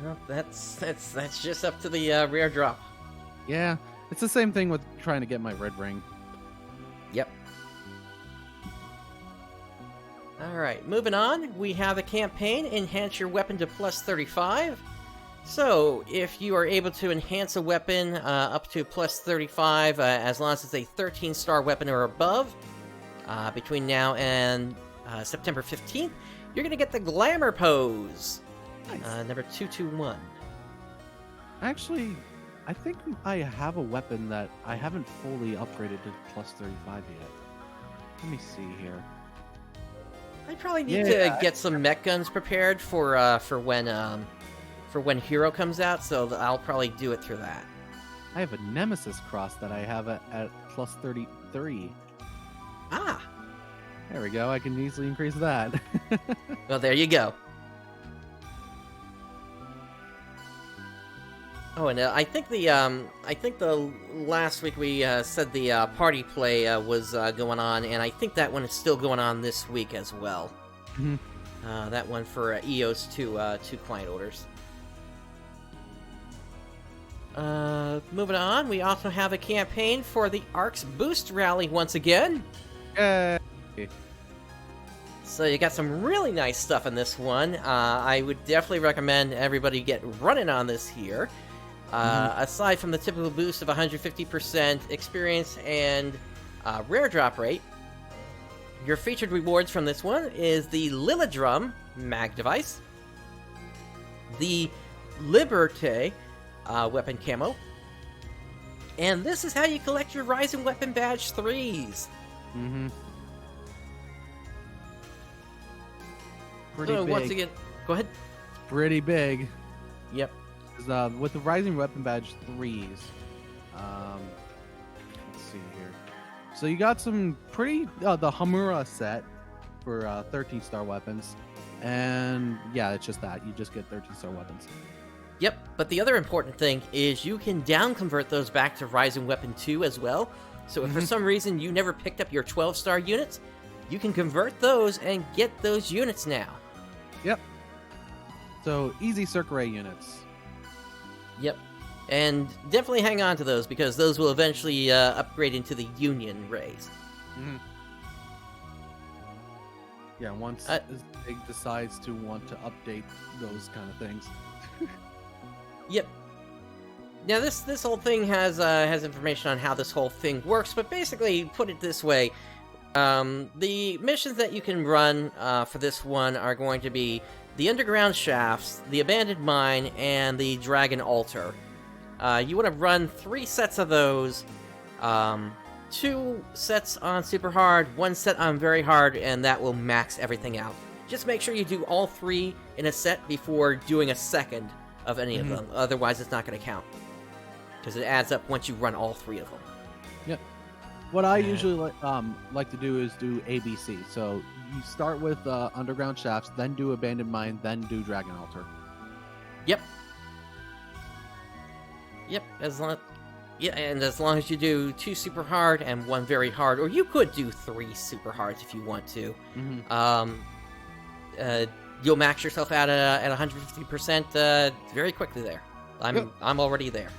Well, that's just up to the rare drop. Yeah, it's the same thing with trying to get my Red Ring. Yep. Alright, moving on, we have a campaign, Enhance Your Weapon to plus 35. So, if you are able to enhance a weapon up to plus 35, as long as it's a 13-star weapon or above, between now and September 15th, you're going to get the Glamour Pose, Nice. number 221. Actually, I think I have a weapon that I haven't fully upgraded to plus 35 yet. Let me see here. I probably need to get some mech guns prepared for when Hero comes out, so I'll probably do it through that. I have a Nemesis cross that I have at plus 33. Ah! There we go. I can easily increase that. Well, there you go. Oh, and I think the last week we said the party play was going on, and I think that one is still going on this week as well. Mhm. That one for EOS 2 client orders. Moving on, we also have a campaign for the ARKS Boost Rally once again. Yay. So you got some really nice stuff in this one. I would definitely recommend everybody get running on this here. Aside from the typical boost of 150% experience and rare drop rate, your featured rewards from this one is the Lilidrum mag device, the Liberté weapon camo, and this is how you collect your Rising Weapon Badge 3s. Mm-hmm. Pretty So big. once again, go ahead. Pretty big. Yep. With the Rising Weapon Badge 3s, let's see here. So you got some pretty the Hamura set for 13-star weapons, and yeah, it's just that you just get 13-star weapons. Yep, but the other important thing is you can down convert those back to Rising Weapon 2 as well. So if for some reason you never picked up your 12-star units, you can convert those and get those units now. Yep. So easy Circ Ray units. Yep. And definitely hang on to those, because those will eventually upgrade into the Union Rays. Mm-hmm. Yeah, once Zig decides to want to update those kind of things. Yep. Now this whole thing has information on how this whole thing works, but basically, put it this way, the missions that you can run for this one are going to be the Underground Shafts, the Abandoned Mine, and the Dragon Altar. You want to run 3 sets of those, 2 sets on Super Hard, 1 set on Very Hard, and that will max everything out. Just make sure you do all 3 in a set before doing a second of any of them, otherwise it's not going to count. Because it adds up once you run all 3 of them. Yep. What I usually like to do is do ABC. So you start with Underground Shafts, then do Abandoned Mine, then do Dragon Altar. Yep. Yep, and as long as you do 2 super hard and 1 very hard, or you could do 3 super hards if you want to. You'll max yourself out at 150% very quickly there. I'm already there.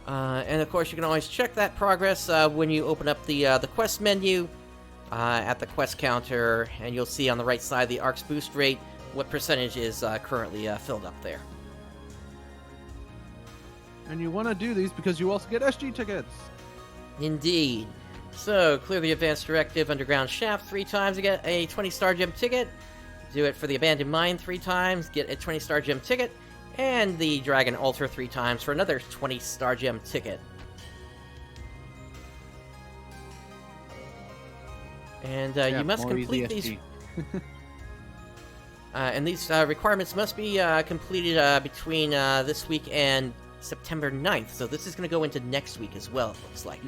And of course, you can always check that progress when you open up the quest menu at the quest counter, and you'll see on the right side the ARKS boost rate, what percentage is currently filled up there. And you want to do these because you also get SG tickets. Indeed. So, clear the Advanced Directive Underground Shaft 3 times to get a 20-star gem ticket. Do it for the Abandoned Mine 3 times, get a 20-star gem ticket. And the Dragon Altar 3 times for another 20-star gem ticket. And you must complete these... and these requirements must be completed between this week and September 9th. So this is going to go into next week as well, it looks like.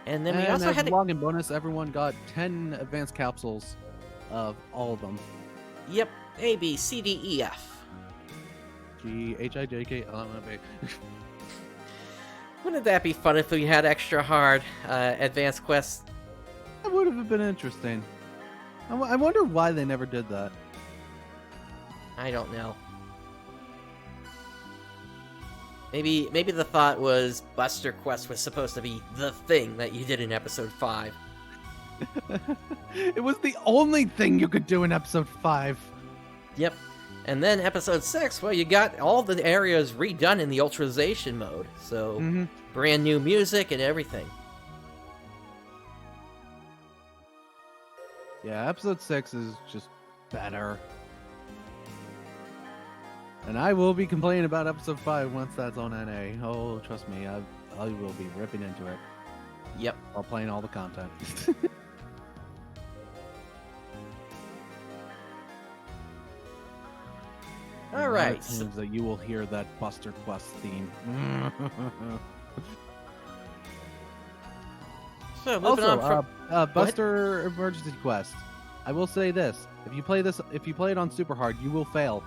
And then we also had a login bonus. Everyone got 10 advanced capsules of all of them. Yep, A, B, C, D, E, F. G, H, I, J, K, L, M, N, O, P. Wouldn't that be fun if we had extra hard advanced quests? That would have been interesting. I wonder why they never did that. I don't know. Maybe the thought was Buster Quest was supposed to be the thing that you did in episode 5. It was the only thing you could do in episode 5. Yep. And then episode 6, well, you got all the areas redone in the Ultrazation mode. So, brand new music and everything. Yeah, episode 6 is just better. And I will be complaining about episode 5 once that's on NA. Oh, trust me, I will be ripping into it. Yep. While playing all the content. All right. Seems that you will hear that Buster Quest theme. So moving on from Buster Emergency Quest. I will say this: if you play it on super hard, you will fail.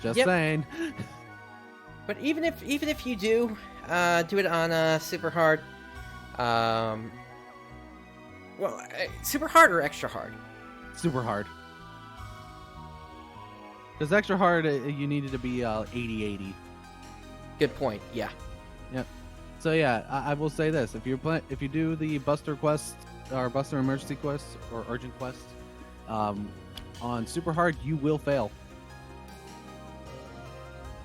Just saying. But even if you do it on super hard, super hard or extra hard? Super hard. Because extra hard, you needed to be 80-80. Good point. Yeah. Yep. So yeah, I will say this: if you do the Buster Quest or Buster Emergency Quest or Urgent Quest on super hard, you will fail.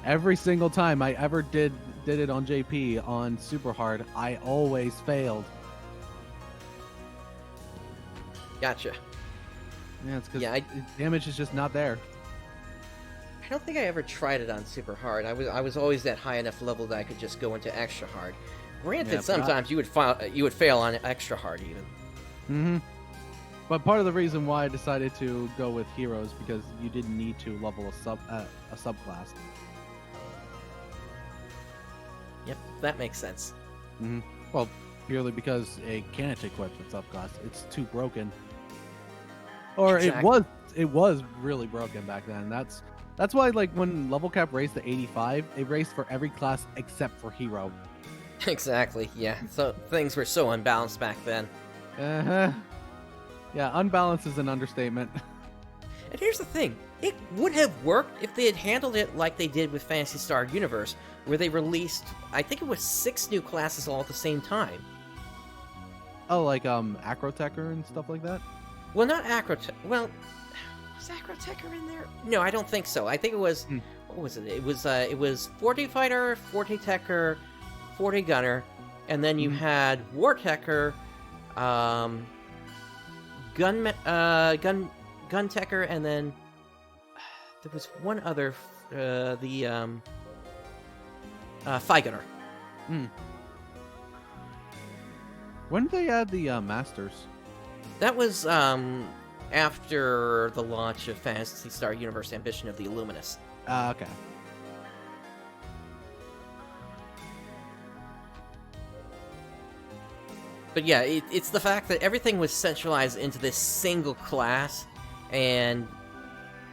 Every single time I ever did it on JP on super hard, I always failed. Gotcha. Yeah, it's because damage is just not there. I don't think I ever tried it on super hard. I was always that high enough level that I could just go into extra hard. Granted, sometimes you would fail on extra hard even. But part of the reason why I decided to go with heroes because you didn't need to level a subclass. Yep, that makes sense. Well, purely because it can't equip the subclass. It's too broken. Or exactly. it was really broken back then. That's why, like, when level cap raised to 85, it raised for every class except for hero. Exactly, yeah. So things were so unbalanced back then. Yeah, unbalanced is an understatement. And here's the thing. It would have worked if they had handled it like they did with Phantasy Star Universe, where they released, I think it was 6 new classes all at the same time. Oh, like Acrotecher and stuff like that? Well, not Acrotecher. Well, was Acrotecher in there? No, I don't think so. I think it was... What was it? It was 40 Fighter, 40 Techer, 40 Gunner, and then you had War Techer, Gun Techer, and then there was one other, Phi Gunner. When did they add the Masters? That was after the launch of Phantasy Star Universe Ambition of the Illuminus. Okay. But yeah, it's the fact that everything was centralized into this single class, and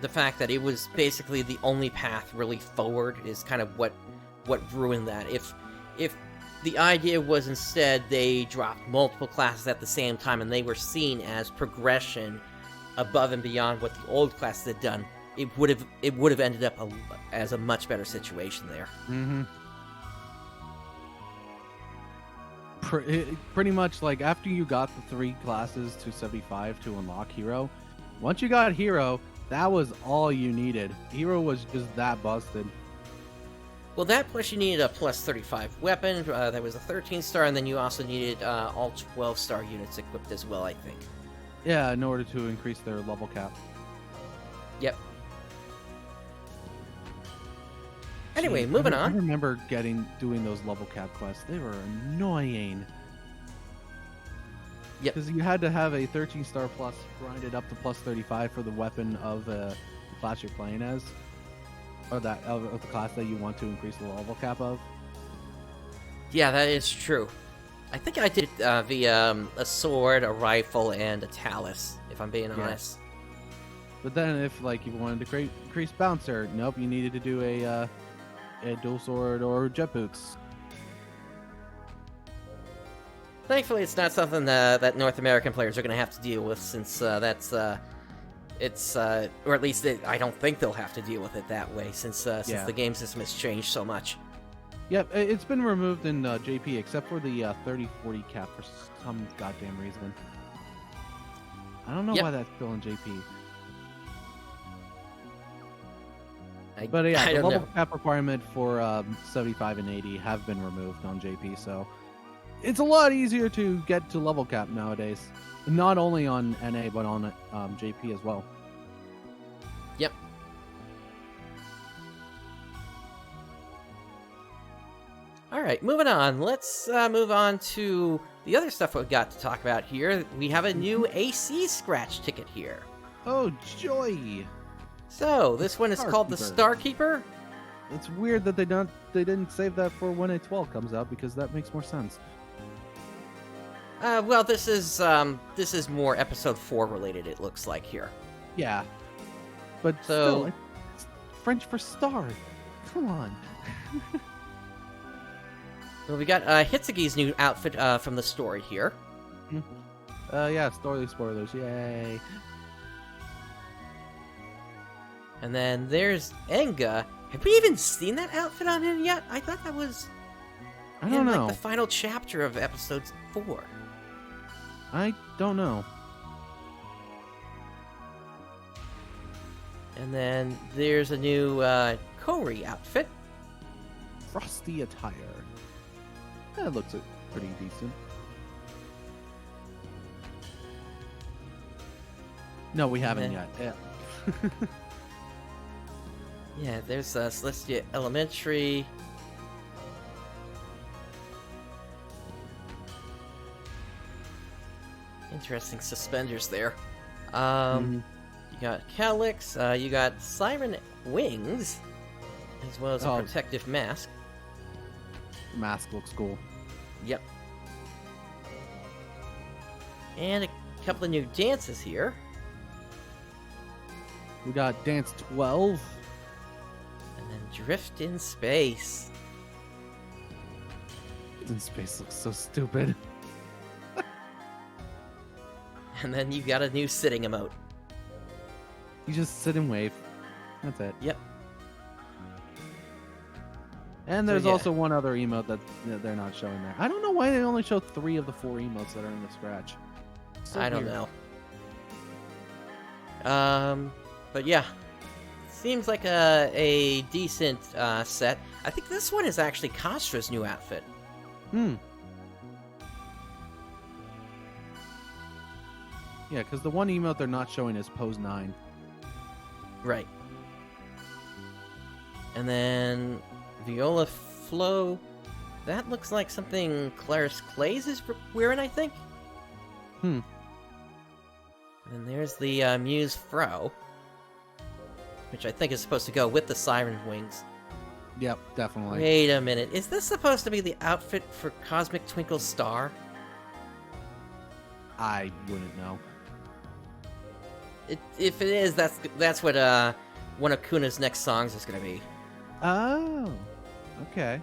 the fact that it was basically the only path really forward is kind of what ruined that. If the idea was instead they dropped multiple classes at the same time and they were seen as progression above and beyond what the old classes had done, it would have ended up as a much better situation there. Pretty much, like, after you got the 3 classes to 75 to unlock Hero, once you got Hero, that was all you needed. Hero was just that busted. Well, that plus you needed a plus 35 weapon, that was a 13-star, and then you also needed all 12-star units equipped as well, I think. Yeah, in order to increase their level cap. Yep. Anyway, moving on. I remember doing those level cap quests. They were annoying. Yep. Because you had to have a 13-star plus grinded up to plus 35 for the weapon of the class you're playing as. Or that of the class that you want to increase the level cap of. Yeah, that is true. I think I did via a sword, a rifle, and a talus, if I'm being honest. But then if, like, you wanted to increase bouncer, nope, you needed to do a dual sword or jet boots. Thankfully, it's not something that North American players are going to have to deal with, since that's It's or at least I don't think they'll have to deal with it that way since Yeah. the game system has changed so much. Yep, it's been removed in JP except for the 30-40 cap for some goddamn reason. I don't know Yep. why that's still in JP. But yeah, I the don't level know. cap requirement for 75 and 80 have been removed on JP, so it's a lot easier to get to level cap nowadays. Not only on NA, but on JP as well. Yep. All right, moving on. Let's move on to the other stuff we've got to talk about here. We have a new AC scratch ticket here. Oh, joy! So this one is called the Starkeeper. It's weird that they didn't save that for when A12 comes out, because that makes more sense. Well, this is more episode 4 related. It looks like here. Yeah, but So- still, it's French for star. Come on. Well, we got Hitsugi's new outfit from the story here. Yeah, story spoilers, yay. And then there's Enga. Have we even seen that outfit on him yet? I thought that was I don't know. like the final chapter of episode 4. I don't know. And then there's a new Kori outfit. Frosty attire. That looks pretty decent. No, we haven't then- yet. Yeah. Yeah, there's Celestia Elementary. Interesting suspenders there. You got Calyx, you got Siren Wings, as well as a Oh. protective mask. The mask looks cool. Yep. And a couple of new dances here. We got Dance 12. And then Drift in Space. In space looks so stupid. And then you got a new sitting emote. You just sit and wave. That's it. Yep. And there's yeah. also one other emote that they're not showing there. I don't know why they only show 3 of the 4 emotes that are in the scratch. So I don't weird. know. But yeah. Seems like a decent set. I think this one is actually Kastra's new outfit. Yeah, because the one emote they're not showing is Pose 9. Right. And then Viola Flow. That looks like something Claris Clays is wearing, I think. Hmm. And there's the Muse Fro, which I think is supposed to go with the Siren Wings. Yep, definitely. Wait a minute. Is this supposed to be the outfit for Cosmic Twinkle Star? I wouldn't know. If it is, that's what one of Kuna's next songs is going to be. Oh, okay.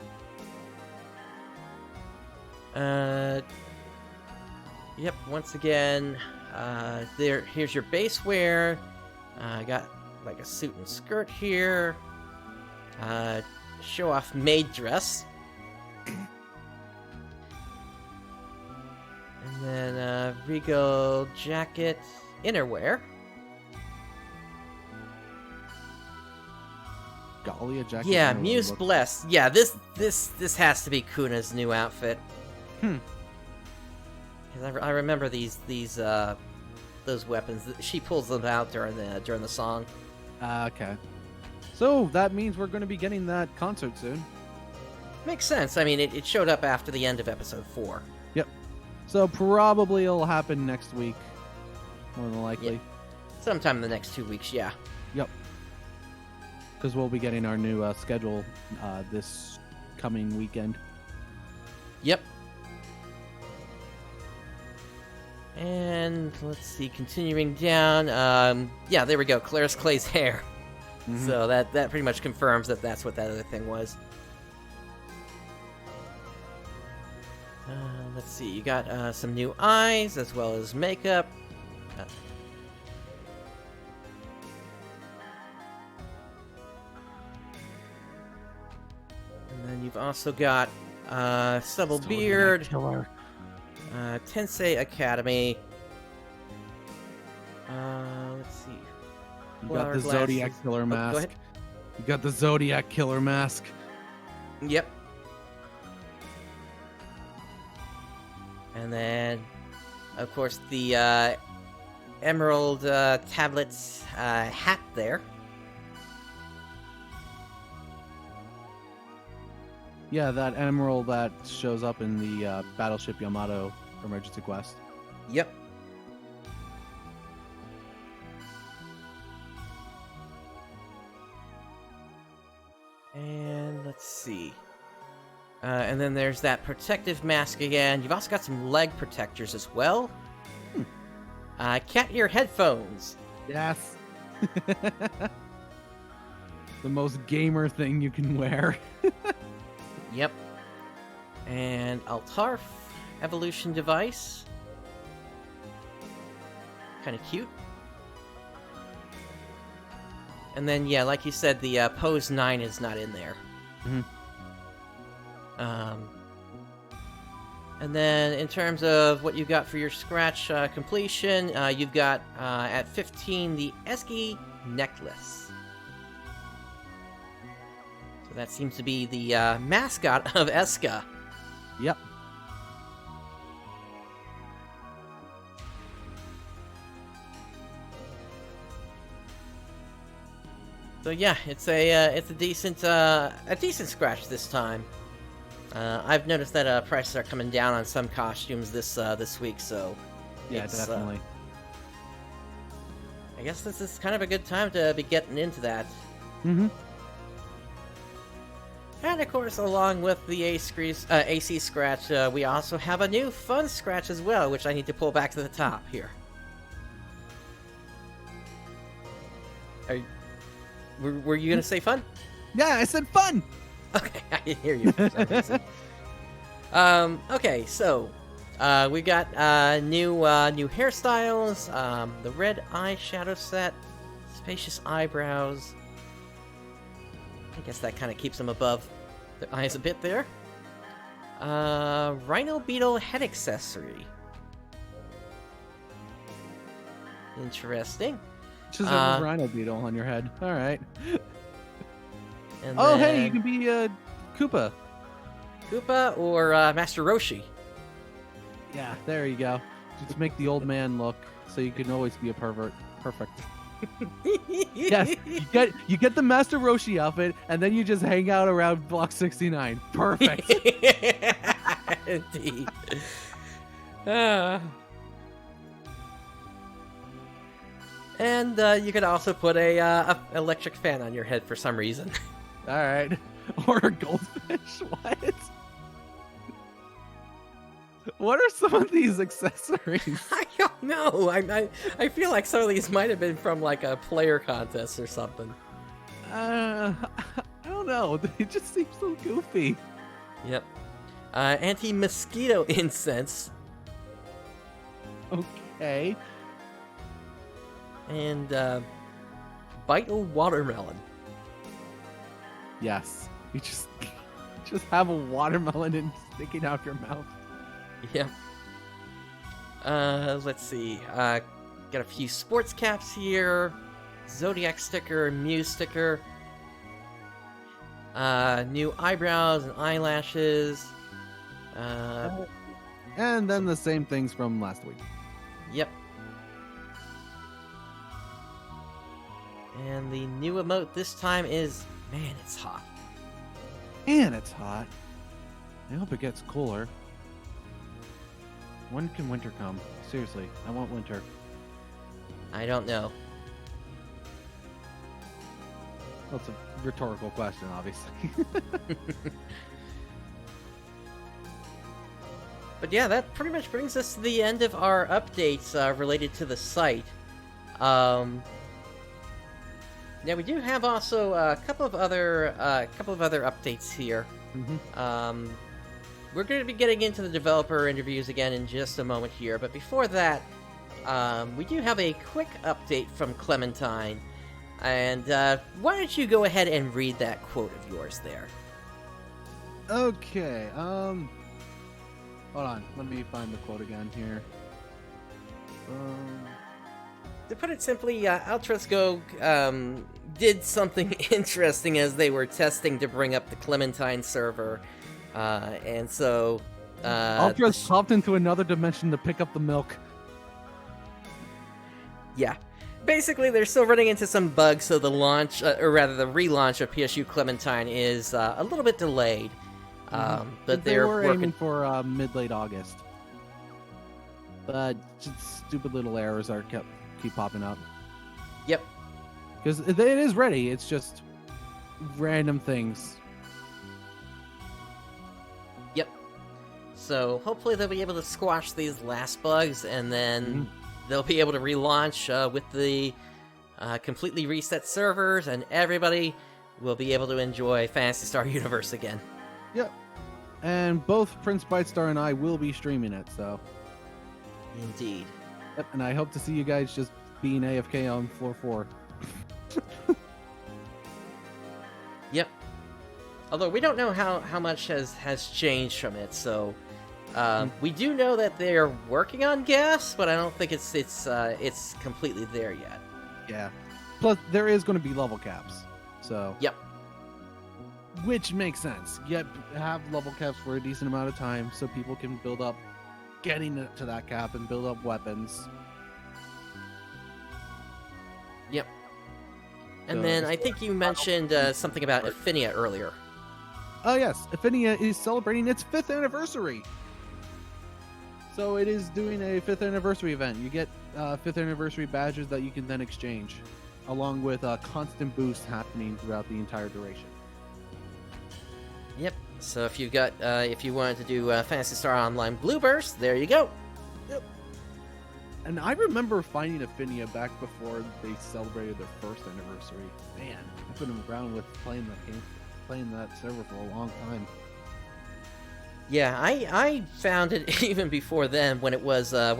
Yep. Once again, here's your base wear. Got like a suit and skirt here. Show off maid dress. And then regal jacket, innerwear. Golly, a jacket. Yeah, really Muse looks- Bless. Yeah, this has to be Kuna's new outfit. 'Cause I remember these those weapons. She pulls them out during the song. Okay. So that means we're going to be getting that concert soon. Makes sense. I mean, it showed up after the end of episode 4. Yep. So probably it'll happen next week, more than likely. Yeah. Sometime in the next 2 weeks. Yeah. Yep. Because we'll be getting our new schedule this coming weekend. Yep. And let's see, continuing down. Yeah, there we go. Claris Clay's hair. Mhm. So that pretty much confirms that that's what that other thing was. Let's see, you got some new eyes as well as makeup. we've also got Stubble Zodiac Beard, Killer. Tensei Academy. Let's see. You Flower got the glasses. Zodiac Killer Oh, mask. go ahead. You got the Zodiac Killer mask. Yep. And then, of course, the Emerald Tablets hat there. Yeah, that emerald that shows up in the Battleship Yamato Emergency Quest. Yep. And let's see. And then there's that protective mask again. You've also got some leg protectors as well. Cat ear headphones. Yes. The most gamer thing you can wear. Yep. And Altarf evolution device. Kind of cute. And then, yeah, like you said, the Pose 9 is not in there. And then in terms of what you got for your scratch completion, you've got at 15 the Eski necklace. So that seems to be the mascot of Eska. Yep. So yeah, it's a decent scratch this time. I've noticed that prices are coming down on some costumes this week, so Yeah, definitely. I guess this is kind of a good time to be getting into that. Mm-hmm. And of course, along with the AC scratch, we also have a new fun scratch as well, which I need to pull back to the top here. Were you gonna say fun? Yeah, I said fun. Okay, I didn't hear you for some reason. Okay, so we got new hairstyles, the red eyeshadow set, spacious eyebrows. I guess that kind of keeps them above their eyes a bit there. Rhino Beetle head accessory. Interesting. Just a rhino beetle on your head. All right. And Oh, then hey, you can be Koopa. Koopa or Master Roshi. Yeah, there you go. Just make the old man look so you can always be a pervert. Perfect. Yes, you get the Master Roshi outfit, and then you just hang out around Block 69. Perfect. Indeed. And you could also put a electric fan on your head for some reason. All right. Or a goldfish. What? What are some of these accessories? I don't know. I feel like some of these might have been from like a player contest or something. I don't know. They just seem so goofy. Yep. Anti-mosquito incense. Okay. And Vital Watermelon. Yes. You just have a watermelon sticking out your mouth. Yep. Let's see. Got a few sports caps here. Zodiac sticker, Muse sticker. New eyebrows and eyelashes. And then the same things from last week. Yep. And the new emote this time is, man, it's hot. Man, it's hot. I hope it gets cooler. When can winter come? Seriously, I want winter. I don't know. Well, it's a rhetorical question, obviously. But yeah, that pretty much brings us to the end of our updates related to the site. Yeah, we do have also a couple of other updates here. Mm-hmm. We're going to be getting into the developer interviews again in just a moment here, but before that, we do have a quick update from Clementine. And why don't you go ahead and read that quote of yours there? Okay, hold on. Let me find the quote again here. To put it simply, Altrusco did something interesting as they were testing to bring up the Clementine server, and so Ultra's popped into another dimension to pick up the milk. yeah. Basically, they're still running into some bugs, so the launch, or rather the relaunch of PSU Clementine is a little bit delayed. But they they're were working aiming for mid-late August. But just stupid little errors keep popping up. Yep. Because it is ready, it's just random things. Yep. So hopefully they'll be able to squash these last bugs, and then they'll be able to relaunch with the completely reset servers, and everybody will be able to enjoy Phantasy Star Universe again. Yep. And both PrinceBrightstar and I will be streaming it, so. Indeed. Yep, and I hope to see you guys just being AFK on floor 4. Yep. Although we don't know how much has changed from it, so we do know that they're working on gas, but I don't think it's completely there yet. Yeah. Plus, there is going to be level caps, so. Yep. Which makes sense. Yet have level caps for a decent amount of time so people can build up, getting to that cap and build up weapons. Yep. And then I think you mentioned something about Affinia earlier. Oh yes, Affinia is celebrating its 5th anniversary. So it is doing a 5th anniversary event. You get 5th anniversary badges that you can then exchange, along with a constant boost happening throughout the entire duration. Yep. So if you wanted to do Phantasy Star Online Blue Burst, there you go. Yep. And I remember finding Affinia back before they celebrated their 1st anniversary. Man, I've been around with playing that game, playing that server for a long time. Yeah, I found it even before then when it was a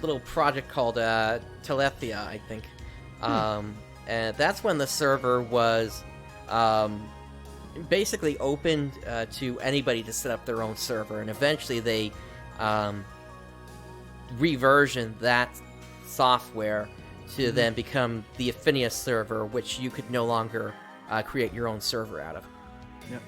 little project called Telethia, I think. And that's when the server was basically opened to anybody to set up their own server, and eventually they reversioned that software to then become the Affinia server, which you could no longer create your own server out of. Yeah.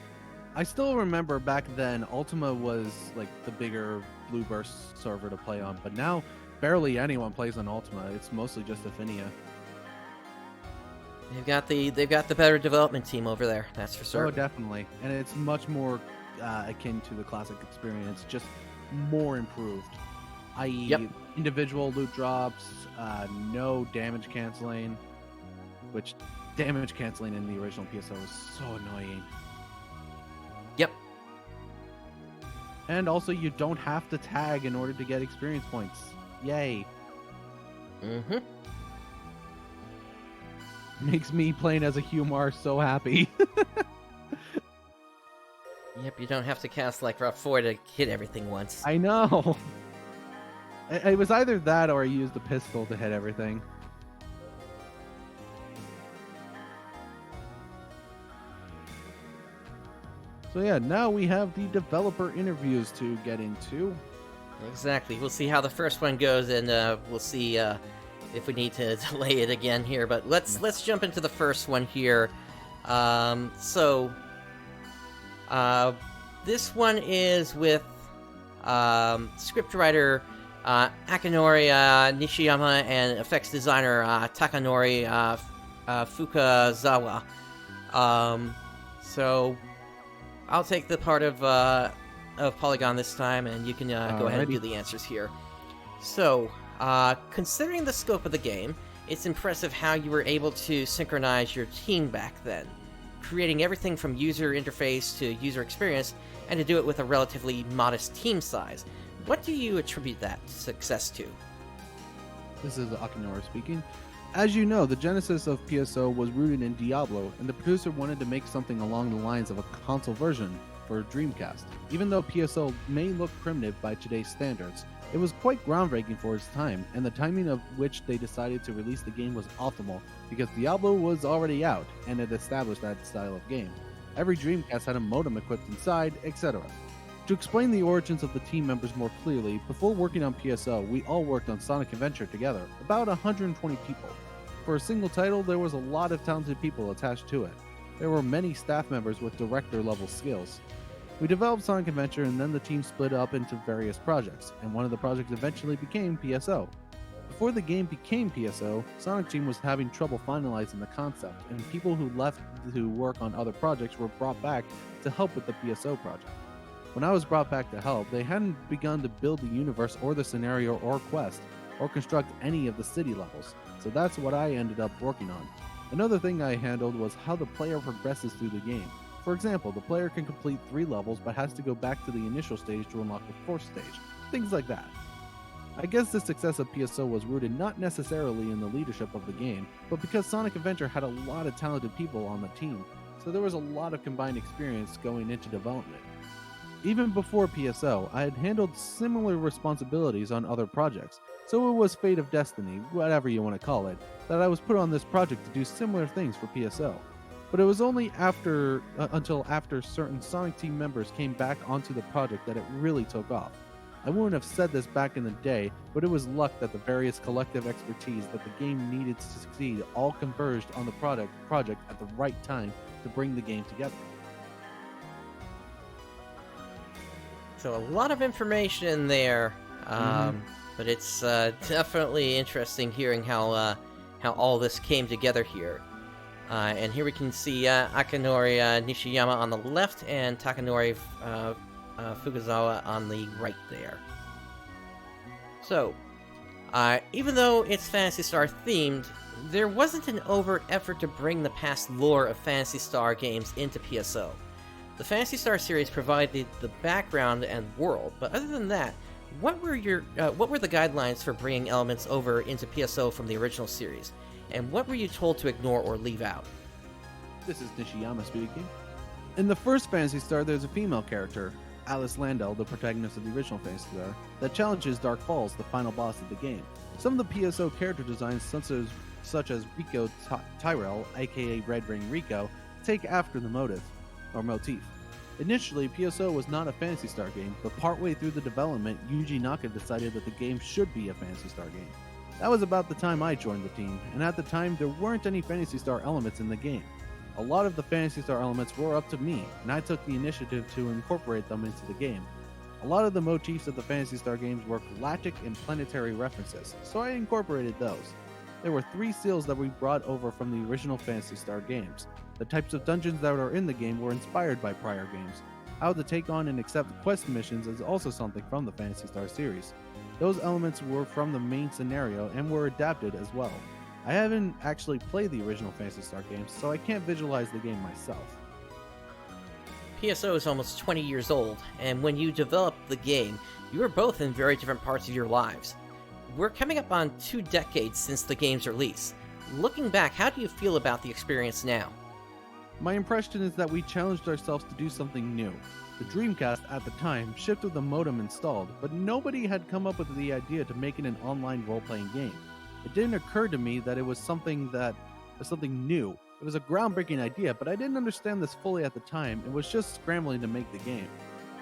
I still remember back then Ultima was like the bigger Blue Burst server to play on, but now barely anyone plays on Ultima. It's mostly just Affinia. They've got the better development team over there, that's for certain. Oh, definitely. And it's much more akin to the classic experience, just more improved. I.e., individual loot drops, no damage canceling, which damage canceling in the original PSO was so annoying. Yep. And also, you don't have to tag in order to get experience points. Yay. Mm-hmm. Makes me playing as a Humar so happy. Yep, you don't have to cast like Rough 4 to hit everything once. I know. It was either that or I used the pistol to hit everything. So yeah, now we have the developer interviews to get into. Exactly. We'll see how the first one goes, and we'll see if we need to delay it again here. But let's jump into the first one here. This one is with scriptwriter Akinori Nishiyama and effects designer Takanori Fukazawa. So I'll take the part of Polygon this time, and you can go ahead and do the answers here. So, considering the scope of the game, it's impressive how you were able to synchronize your team back then, creating everything from user interface to user experience, and to do it with a relatively modest team size. What do you attribute that success to? This is Akinori speaking. As you know, the genesis of PSO was rooted in Diablo, and the producer wanted to make something along the lines of a console version for Dreamcast. Even though PSO may look primitive by today's standards, it was quite groundbreaking for its time, and the timing of which they decided to release the game was optimal, because Diablo was already out, and it established that style of game. Every Dreamcast had a modem equipped inside, etc. To explain the origins of the team members more clearly, before working on PSO, we all worked on Sonic Adventure together, about 120 people. For a single title, there was a lot of talented people attached to it. There were many staff members with director-level skills. We developed Sonic Adventure, and then the team split up into various projects, and one of the projects eventually became PSO. Before the game became PSO, Sonic Team was having trouble finalizing the concept, and people who left to work on other projects were brought back to help with the PSO project. When I was brought back to help, they hadn't begun to build the universe or the scenario or quest, or construct any of the city levels, so that's what I ended up working on. Another thing I handled was how the player progresses through the game. For example, the player can complete 3 levels but has to go back to the initial stage to unlock the 4th stage, things like that. I guess the success of PSO was rooted not necessarily in the leadership of the game, but because Sonic Adventure had a lot of talented people on the team, so there was a lot of combined experience going into development. Even before PSO, I had handled similar responsibilities on other projects, so it was fate of destiny, whatever you want to call it, that I was put on this project to do similar things for PSO. But it was only until after certain Sonic team members came back onto the project that it really took off. I wouldn't have said this back in the day, but it was luck that the various collective expertise that the game needed to succeed all converged on the project at the right time to bring the game together. So a lot of information in there, but it's definitely interesting hearing how all this came together here. And here we can see Akinori Nishiyama on the left and Takanori Fukuzawa on the right there. So, even though it's Phantasy Star themed, there wasn't an overt effort to bring the past lore of Phantasy Star games into PSO. The Phantasy Star series provided the background and world, but other than that, what were the guidelines for bringing elements over into PSO from the original series, and what were you told to ignore or leave out? This is Nishiyama speaking. In the first Phantasy Star, there's a female character, Alice Landau, the protagonist of the original Phantasy Star, that challenges Dark Falls, the final boss of the game. Some of the PSO character designs, such as Rico Tyrell, aka Red Ring Rico, take after the motif. Initially, PSO was not a Phantasy Star game, but partway through the development, Yuji Naka decided that the game should be a Phantasy Star game. That was about the time I joined the team, and at the time there weren't any Phantasy Star elements in the game. A lot of the Phantasy Star elements were up to me, and I took the initiative to incorporate them into the game. A lot of the motifs of the Phantasy Star games were galactic and planetary references, so I incorporated those. There were 3 seals that we brought over from the original Phantasy Star games. The types of dungeons that are in the game were inspired by prior games. How to take on and accept quest missions is also something from the Phantasy Star series. Those elements were from the main scenario and were adapted as well. I haven't actually played the original Phantasy Star games, so I can't visualize the game myself. PSO is almost 20 years old, and when you developed the game, you were both in very different parts of your lives. We're coming up on 2 decades since the game's release. Looking back, how do you feel about the experience now? My impression is that we challenged ourselves to do something new. The Dreamcast at the time shipped with the modem installed, but nobody had come up with the idea to make it an online role-playing game. It didn't occur to me that it was something new. It was a groundbreaking idea, but I didn't understand this fully at the time and was just scrambling to make the game.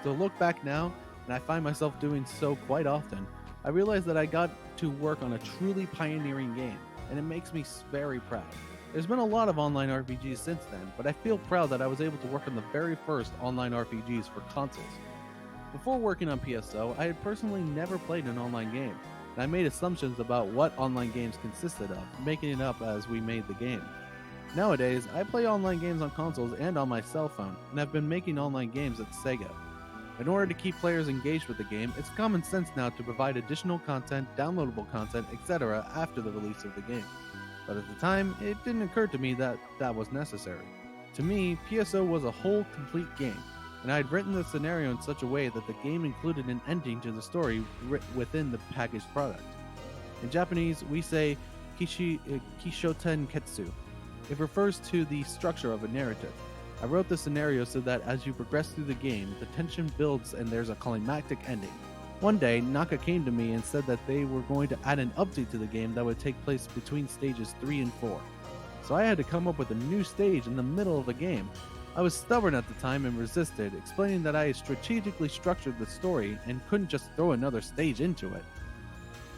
To look back now, and I find myself doing so quite often, I realize that I got to work on a truly pioneering game, and it makes me very proud. There's been a lot of online RPGs since then, but I feel proud that I was able to work on the very first online RPGs for consoles. Before working on PSO, I had personally never played an online game, and I made assumptions about what online games consisted of, making it up as we made the game. Nowadays, I play online games on consoles and on my cell phone, and have been making online games at Sega. In order to keep players engaged with the game, it's common sense now to provide additional content, downloadable content, etc. after the release of the game. But at the time, it didn't occur to me that that was necessary. To me, PSO was a whole, complete game, and I had written the scenario in such a way that the game included an ending to the story within the packaged product. In Japanese, we say Kishoten Ketsu. It refers to the structure of a narrative. I wrote the scenario so that as you progress through the game, the tension builds and there's a climactic ending. One day, Naka came to me and said that they were going to add an update to the game that would take place between stages 3 and 4. So I had to come up with a new stage in the middle of the game. I was stubborn at the time and resisted, explaining that I had strategically structured the story and couldn't just throw another stage into it.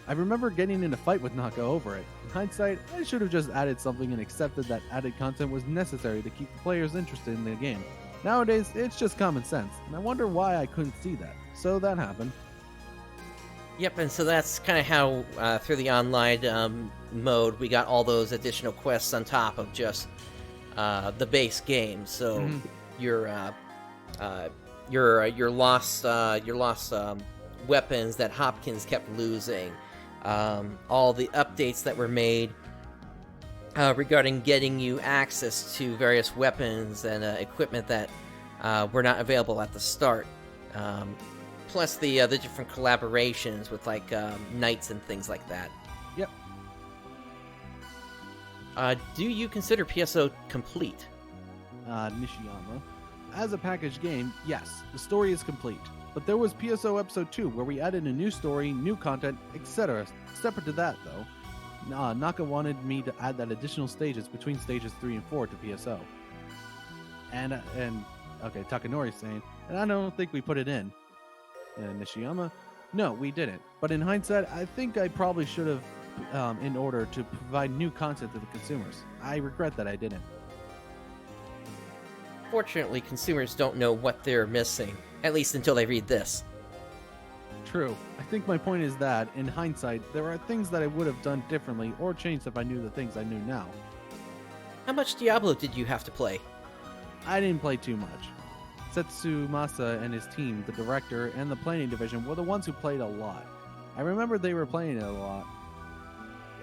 I remember getting in a fight with Naka over it. In hindsight, I should have just added something and accepted that added content was necessary to keep the players interested in the game. Nowadays, it's just common sense, and I wonder why I couldn't see that. So that happened. Yep, and so that's kind of how, through the online mode, we got all those additional quests on top of just the base game. So your lost weapons that Hopkins kept losing, all the updates that were made regarding getting you access to various weapons and equipment that were not available at the start. Plus the different collaborations with like knights and things like that. Yep. Do you consider PSO complete? Nishiyama. As a packaged game, yes, the story is complete. But there was PSO Episode 2, where we added a new story, new content, etc. Separate to that, though, Naka wanted me to add that additional stages between stages 3 and 4 to PSO. And okay, Takanori's saying, and I don't think we put it in. Nishiyama? No, we didn't. But in hindsight, I think I probably should have, in order to provide new content to the consumers. I regret that I didn't. Fortunately, consumers don't know what they're missing, at least until they read this. True. I think my point is that, in hindsight, there are things that I would have done differently or changed if I knew the things I knew now. How much Diablo did you have to play? I didn't play too much. Setsumasa and his team, the director, and the planning division were the ones who played a lot. I remember they were playing it a lot,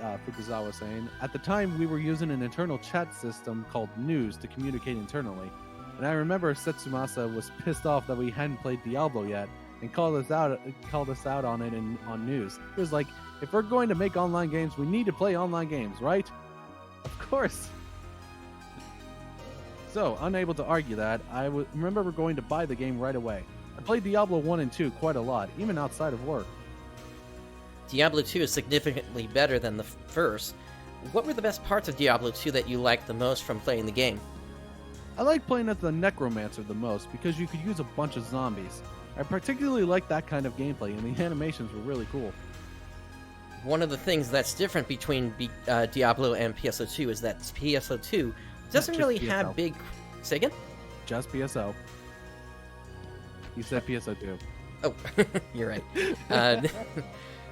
Fukuzawa saying. At the time, we were using an internal chat system called News to communicate internally. And I remember Setsumasa was pissed off that we hadn't played Diablo yet and called us out on it on News. It was like, if we're going to make online games, we need to play online games, right? Of course. So, unable to argue that, I remember going to buy the game right away. I played Diablo 1 and 2 quite a lot, even outside of work. Diablo 2 is significantly better than the first. What were the best parts of Diablo 2 that you liked the most from playing the game? I liked playing as the Necromancer the most because you could use a bunch of zombies. I particularly liked that kind of gameplay, and the animations were really cool. One of the things that's different between Diablo and PSO2 is that PSO2 doesn't really have big... Say again? Just PSO. You said PSO2. Oh, you're right.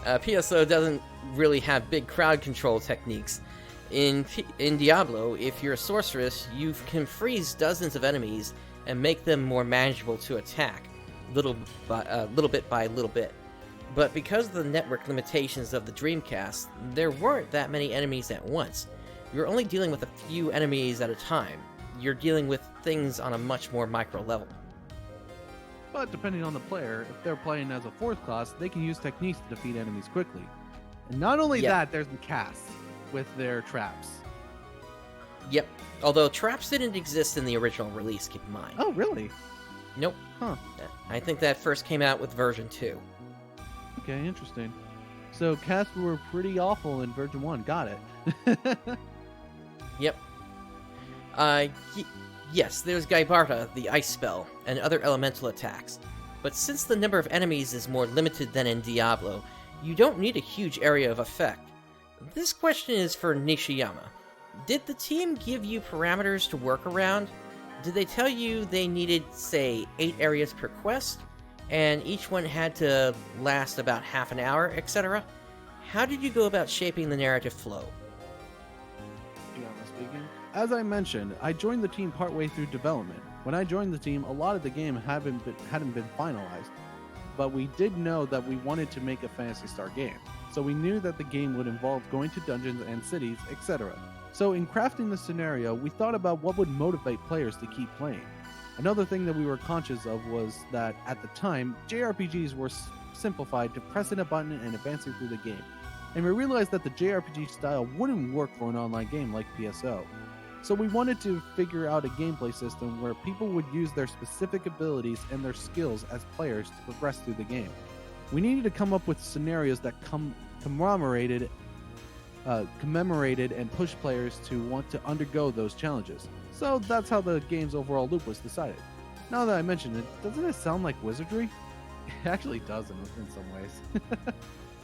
PSO doesn't really have big crowd control techniques. In Diablo, if you're a sorceress, you can freeze dozens of enemies and make them more manageable to attack, little bit by little bit. But because of the network limitations of the Dreamcast, there weren't that many enemies at once. You're only dealing with a few enemies at a time. You're dealing with things on a much more micro level. But depending on the player, if they're playing as a 4th class, they can use techniques to defeat enemies quickly. And not only that, there's the casts with their traps. Yep. Although traps didn't exist in the original release, keep in mind. Oh, really? Nope. Huh. I think that first came out with version 2. Okay, interesting. So casts were pretty awful in version 1. Got it. Yep. Yes, there's Gaibarta, the ice spell, and other elemental attacks. But since the number of enemies is more limited than in Diablo, you don't need a huge area of effect. This question is for Nishiyama. Did the team give you parameters to work around? Did they tell you they needed, say, 8 areas per quest, and each one had to last about half an hour, etc.? How did you go about shaping the narrative flow? Speaking. As I mentioned, I joined the team partway through development. When I joined the team, a lot of the game hadn't been finalized, but we did know that we wanted to make a Phantasy Star game, so we knew that the game would involve going to dungeons and cities, etc. So in crafting the scenario, we thought about what would motivate players to keep playing. Another thing that we were conscious of was that at the time, JRPGs were simplified to pressing a button and advancing through the game, and we realized that the JRPG style wouldn't work for an online game like PSO. So we wanted to figure out a gameplay system where people would use their specific abilities and their skills as players to progress through the game. We needed to come up with scenarios that commemorated commemorated and pushed players to want to undergo those challenges. So that's how the game's overall loop was decided. Now that I mention it, doesn't it sound like wizardry? It actually does in some ways.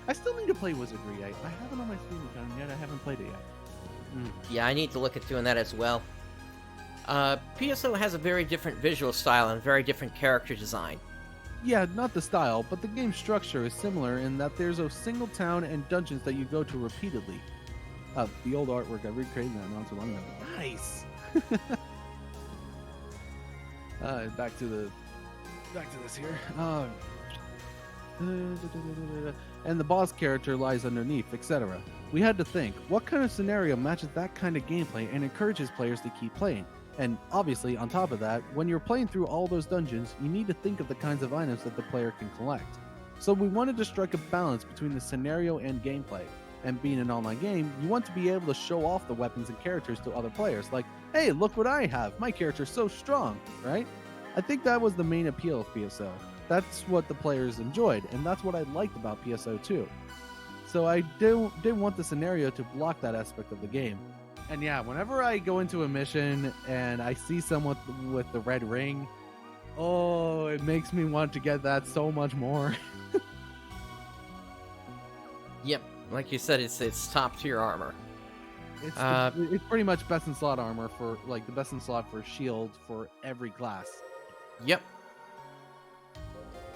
I still need to play Wizardry. I have it on my Steam account, and yet I haven't played it yet. Yeah, I need to look at doing that as well. PSO has a very different visual style and very different character design. Yeah, not the style, but the game structure is similar in that there's a single town and dungeons that you go to repeatedly. The old artwork, I recreated that not too long ago. Nice! Back to this here. And the boss character lies underneath, etc. We had to think, what kind of scenario matches that kind of gameplay and encourages players to keep playing? And obviously, on top of that, when you're playing through all those dungeons, you need to think of the kinds of items that the player can collect. So we wanted to strike a balance between the scenario and gameplay. And being an online game, you want to be able to show off the weapons and characters to other players, like, hey, look what I have, my character's so strong, right? I think that was the main appeal of PSO. That's what the players enjoyed, and that's what I liked about PSO2. So I didn't want the scenario to block that aspect of the game. And yeah, whenever I go into a mission and I see someone with the red ring, oh, it makes me want to get that so much more. Yep, like you said, it's top tier armor. It's pretty much best in slot armor for, like, the best in slot for shield for every class. Yep.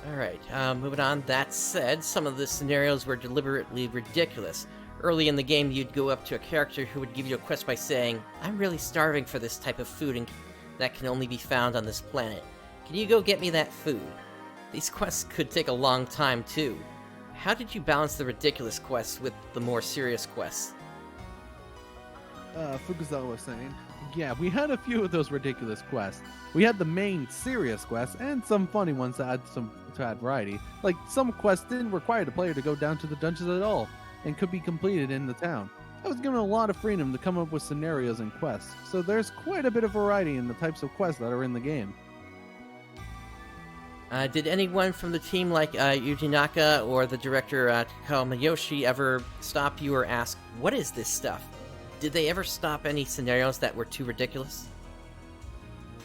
Alright, moving on. That said, some of the scenarios were deliberately ridiculous. Early in the game, you'd go up to a character who would give you a quest by saying, I'm really starving for this type of food that can only be found on this planet. Can you go get me that food? These quests could take a long time, too. How did you balance the ridiculous quests with the more serious quests? Fukuzawa was saying, yeah, we had a few of those ridiculous quests. We had the main serious quests and some funny ones to add variety. Like, some quests didn't require the player to go down to the dungeons at all and could be completed in the town. I was given a lot of freedom to come up with scenarios and quests, so there's quite a bit of variety in the types of quests that are in the game. Did anyone from the team, like Yuji Naka or the director Takao Miyoshi, ever stop you or ask, what is this stuff? Did they ever stop any scenarios that were too ridiculous?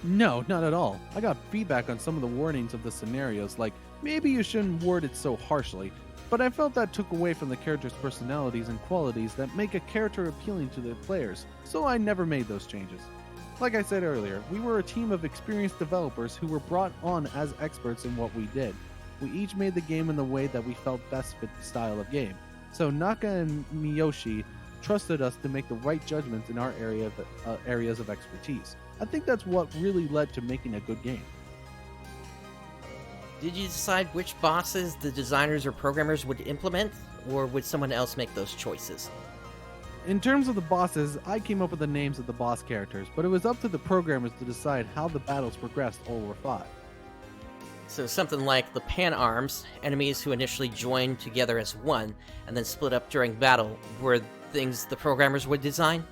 No, not at all. I got feedback on some of the wordings of the scenarios, like, maybe you shouldn't word it so harshly, but I felt that took away from the characters' personalities and qualities that make a character appealing to the players, so I never made those changes. Like I said earlier, we were a team of experienced developers who were brought on as experts in what we did. We each made the game in the way that we felt best fit the style of game. So Naka and Miyoshi trusted us to make the right judgments in our areas of expertise. I think that's what really led to making a good game. Did you decide which bosses the designers or programmers would implement, or would someone else make those choices? In terms of the bosses, I came up with the names of the boss characters, but it was up to the programmers to decide how the battles progressed or were fought. So something like the Pan-Arms, enemies who initially joined together as one, and then split up during battle, were things the programmers would design?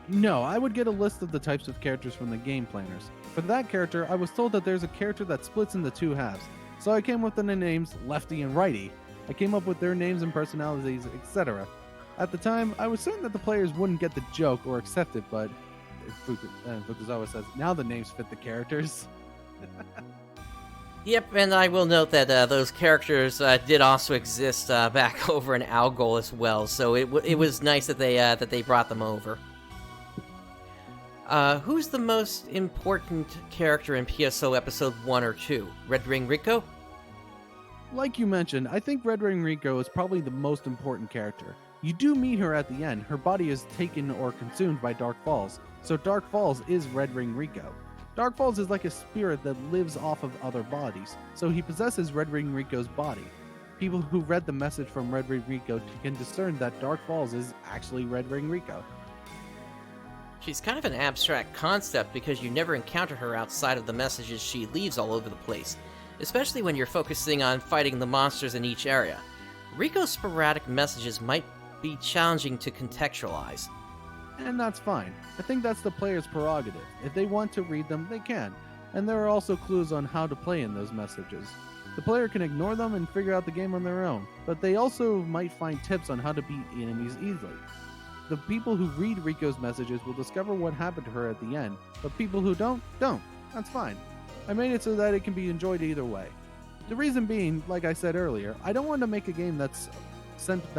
No, I would get a list of the types of characters from the game planners. For that character, I was told that there's a character that splits into two halves, so I came up with the names Lefty and Righty. I came up with their names and personalities, etc. At the time, I was certain that the players wouldn't get the joke or accept it, but Fukuzawa says, now the names fit the characters. Yep, and I will note that those characters did also exist back over in Algol as well, so it was nice that they brought them over. Who's the most important character in PSO Episode 1 or 2? Red Ring Rico? Like you mentioned, I think Red Ring Rico is probably the most important character. You do meet her at the end. Her body is taken or consumed by Dark Falls, so Dark Falls is Red Ring Rico. Dark Falls is like a spirit that lives off of other bodies, so he possesses Red Ring Rico's body. People who read the message from Red Ring Rico can discern that Dark Falls is actually Red Ring Rico. She's kind of an abstract concept because you never encounter her outside of the messages she leaves all over the place, especially when you're focusing on fighting the monsters in each area. Rico's sporadic messages might be challenging to contextualize. And that's fine. I think that's the player's prerogative. If they want to read them, they can. And there are also clues on how to play in those messages. The player can ignore them and figure out the game on their own, but they also might find tips on how to beat enemies easily. the people who read Riko's messages will discover what happened to her at the end, but people who don't. That's fine. I made it so that it can be enjoyed either way. The reason being, like I said earlier, I don't want to make a game that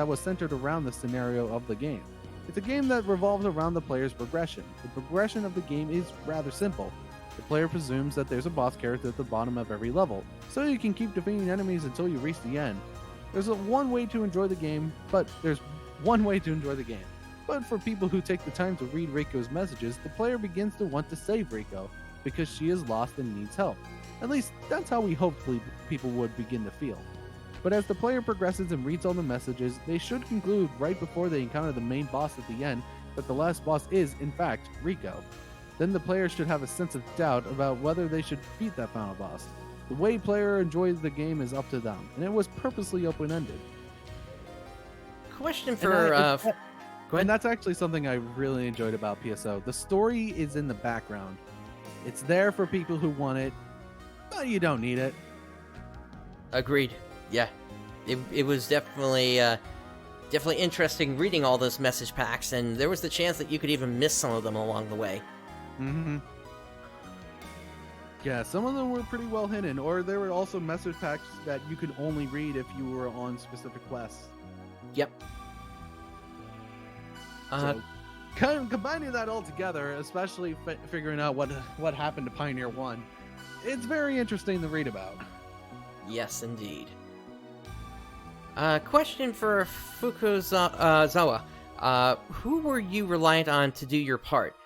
was centered around the scenario of the game. It's a game that revolves around the player's progression. The progression of the game is rather simple. The player presumes that there's a boss character at the bottom of every level, so you can keep defeating enemies until you reach the end. There's one way to enjoy the game, but for people who take the time to read Riko's messages, the player begins to want to save Riko, because she is lost and needs help. At least, that's how we hoped people would begin to feel. But as the player progresses and reads all the messages, they should conclude right before they encounter the main boss at the end that the last boss is, in fact, Riko. Then the player should have a sense of doubt about whether they should beat that final boss. The way player enjoys the game is up to them, and it was purposely open-ended. Question Go ahead. And that's actually something I really enjoyed about PSO. The story is in the background. It's there for people who want it, but you don't need it. Agreed. Yeah, it was definitely interesting reading all those message packs, and there was the chance that you could even miss some of them along the way. Mm-hmm. Yeah, some of them were pretty well hidden, or there were also message packs that you could only read if you were on specific quests. Yep. So, kind of combining that all together, especially figuring out what happened to Pioneer 1, it's very interesting to read about. Yes, indeed. Question for Fukuzawa. Who were you reliant on to do your part?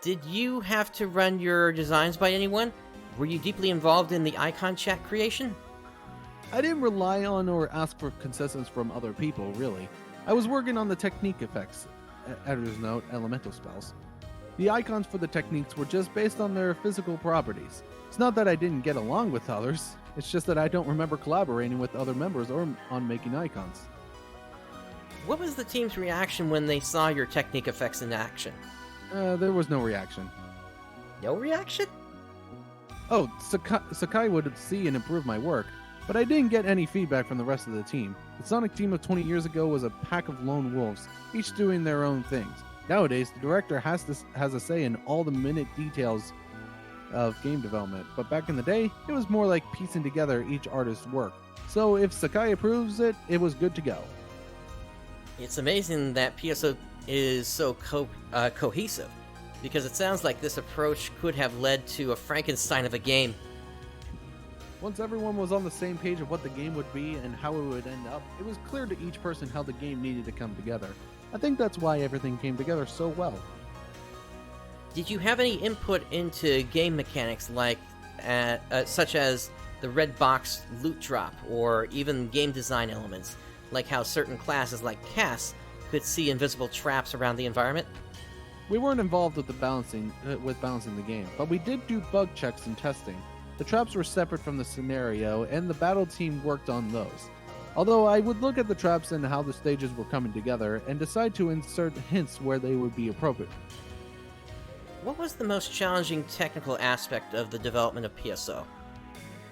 Did you have to run your designs by anyone? Were you deeply involved in the icon chat creation? I didn't rely on or ask for concessions from other people, really. I was working on the technique effects, editor's note, elemental spells. The icons for the techniques were just based on their physical properties. It's not that I didn't get along with others, it's just that I don't remember collaborating with other members or on making icons. What was the team's reaction when they saw your technique effects in action? There was no reaction. No reaction? Oh, Sakai would see and improve my work, but I didn't get any feedback from the rest of the team. The Sonic team of 20 years ago was a pack of lone wolves, each doing their own things. Nowadays, the director has a say in all the minute details of game development, but back in the day, it was more like piecing together each artist's work. So if Sakai approves it, it was good to go. It's amazing that PSO is so cohesive, because it sounds like this approach could have led to a Frankenstein of a game. Once everyone was on the same page of what the game would be and how it would end up, it was clear to each person how the game needed to come together. I think that's why everything came together so well. Did you have any input into game mechanics like such as the red box loot drop, or even game design elements, like how certain classes like Cass could see invisible traps around the environment? We weren't involved with balancing the game, but we did do bug checks and testing. The traps were separate from the scenario, and the battle team worked on those. Although I would look at the traps and how the stages were coming together, and decide to insert hints where they would be appropriate. What was the most challenging technical aspect of the development of PSO?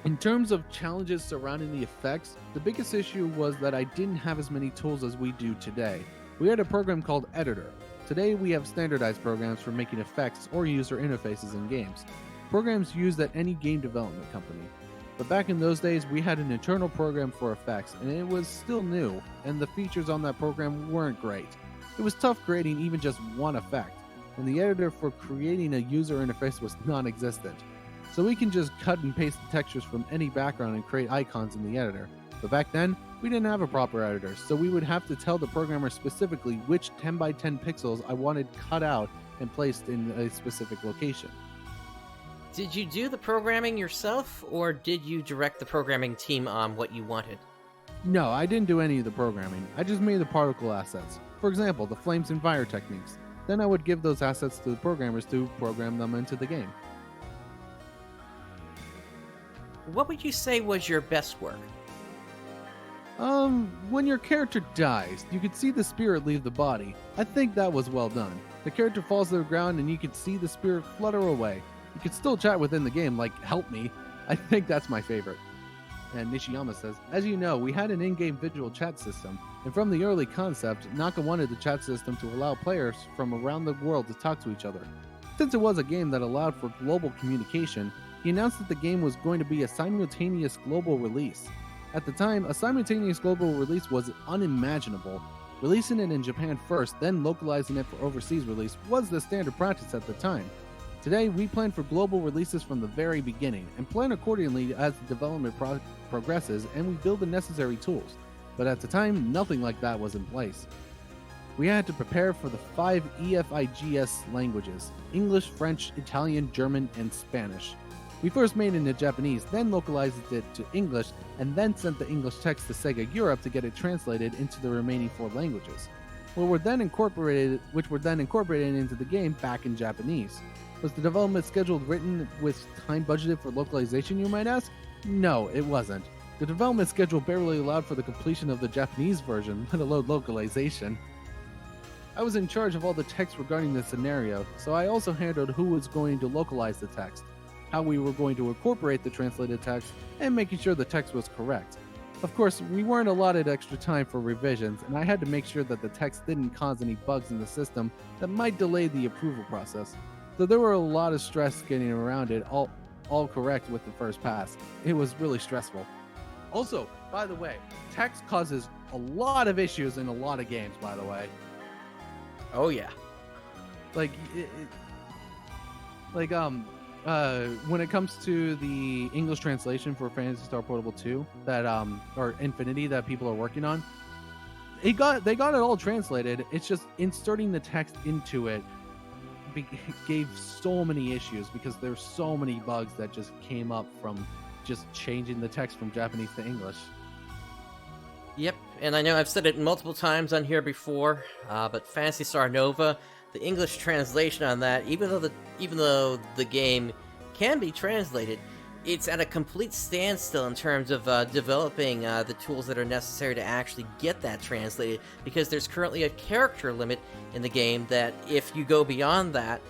In terms of challenges surrounding the effects, the biggest issue was that I didn't have as many tools as we do today. We had a program called Editor. Today we have standardized programs for making effects or user interfaces in games. Programs used at any game development company. But back in those days, we had an internal program for effects, and it was still new, and the features on that program weren't great. It was tough creating even just one effect, and the editor for creating a user interface was non-existent. So we can just cut and paste the textures from any background and create icons in the editor. But back then, we didn't have a proper editor, so we would have to tell the programmer specifically which 10 by 10 pixels I wanted cut out and placed in a specific location. Did you do the programming yourself, or did you direct the programming team on what you wanted? No, I didn't do any of the programming. I just made the particle assets. For example, the flames and fire techniques. Then I would give those assets to the programmers to program them into the game. What would you say was your best work? When your character dies, you could see the spirit leave the body. I think that was well done. The character falls to the ground and you could see the spirit flutter away. You could still chat within the game, like, help me. I think that's my favorite. And Nishiyama says, as you know, we had an in-game visual chat system, and from the early concept, Naka wanted the chat system to allow players from around the world to talk to each other. Since it was a game that allowed for global communication, he announced that the game was going to be a simultaneous global release. At the time, a simultaneous global release was unimaginable. Releasing it in Japan first, then localizing it for overseas release was the standard practice at the time. Today, we plan for global releases from the very beginning, and plan accordingly as the development progresses and we build the necessary tools. But at the time, nothing like that was in place. We had to prepare for the 5 EFIGS languages: English, French, Italian, German, and Spanish. We first made it into Japanese, then localized it to English, and then sent the English text to Sega Europe to get it translated into the remaining 4 languages, which were then incorporated into the game back in Japanese. Was the development schedule written with time budgeted for localization, you might ask? No, it wasn't. The development schedule barely allowed for the completion of the Japanese version, let alone localization. I was in charge of all the text regarding the scenario, so I also handled who was going to localize the text, how we were going to incorporate the translated text, and making sure the text was correct. Of course, we weren't allotted extra time for revisions, and I had to make sure that the text didn't cause any bugs in the system that might delay the approval process. So there were a lot of stress getting around it all correct with the first pass. It was really stressful. Also, by the way, text causes a lot of issues in a lot of games, by the way. Oh yeah. When it comes to the English translation for Phantasy Star Portable 2 that or Infinity that people are working on, they got it all translated. It's just inserting the text into it gave so many issues because there's so many bugs that just came up from just changing the text from Japanese to English. Yep, and I know I've said it multiple times on here before, but Phantasy Star Nova, the English translation on that, even though the game can be translated, it's at a complete standstill in terms of developing the tools that are necessary to actually get that translated, because there's currently a character limit in the game that if you go beyond that,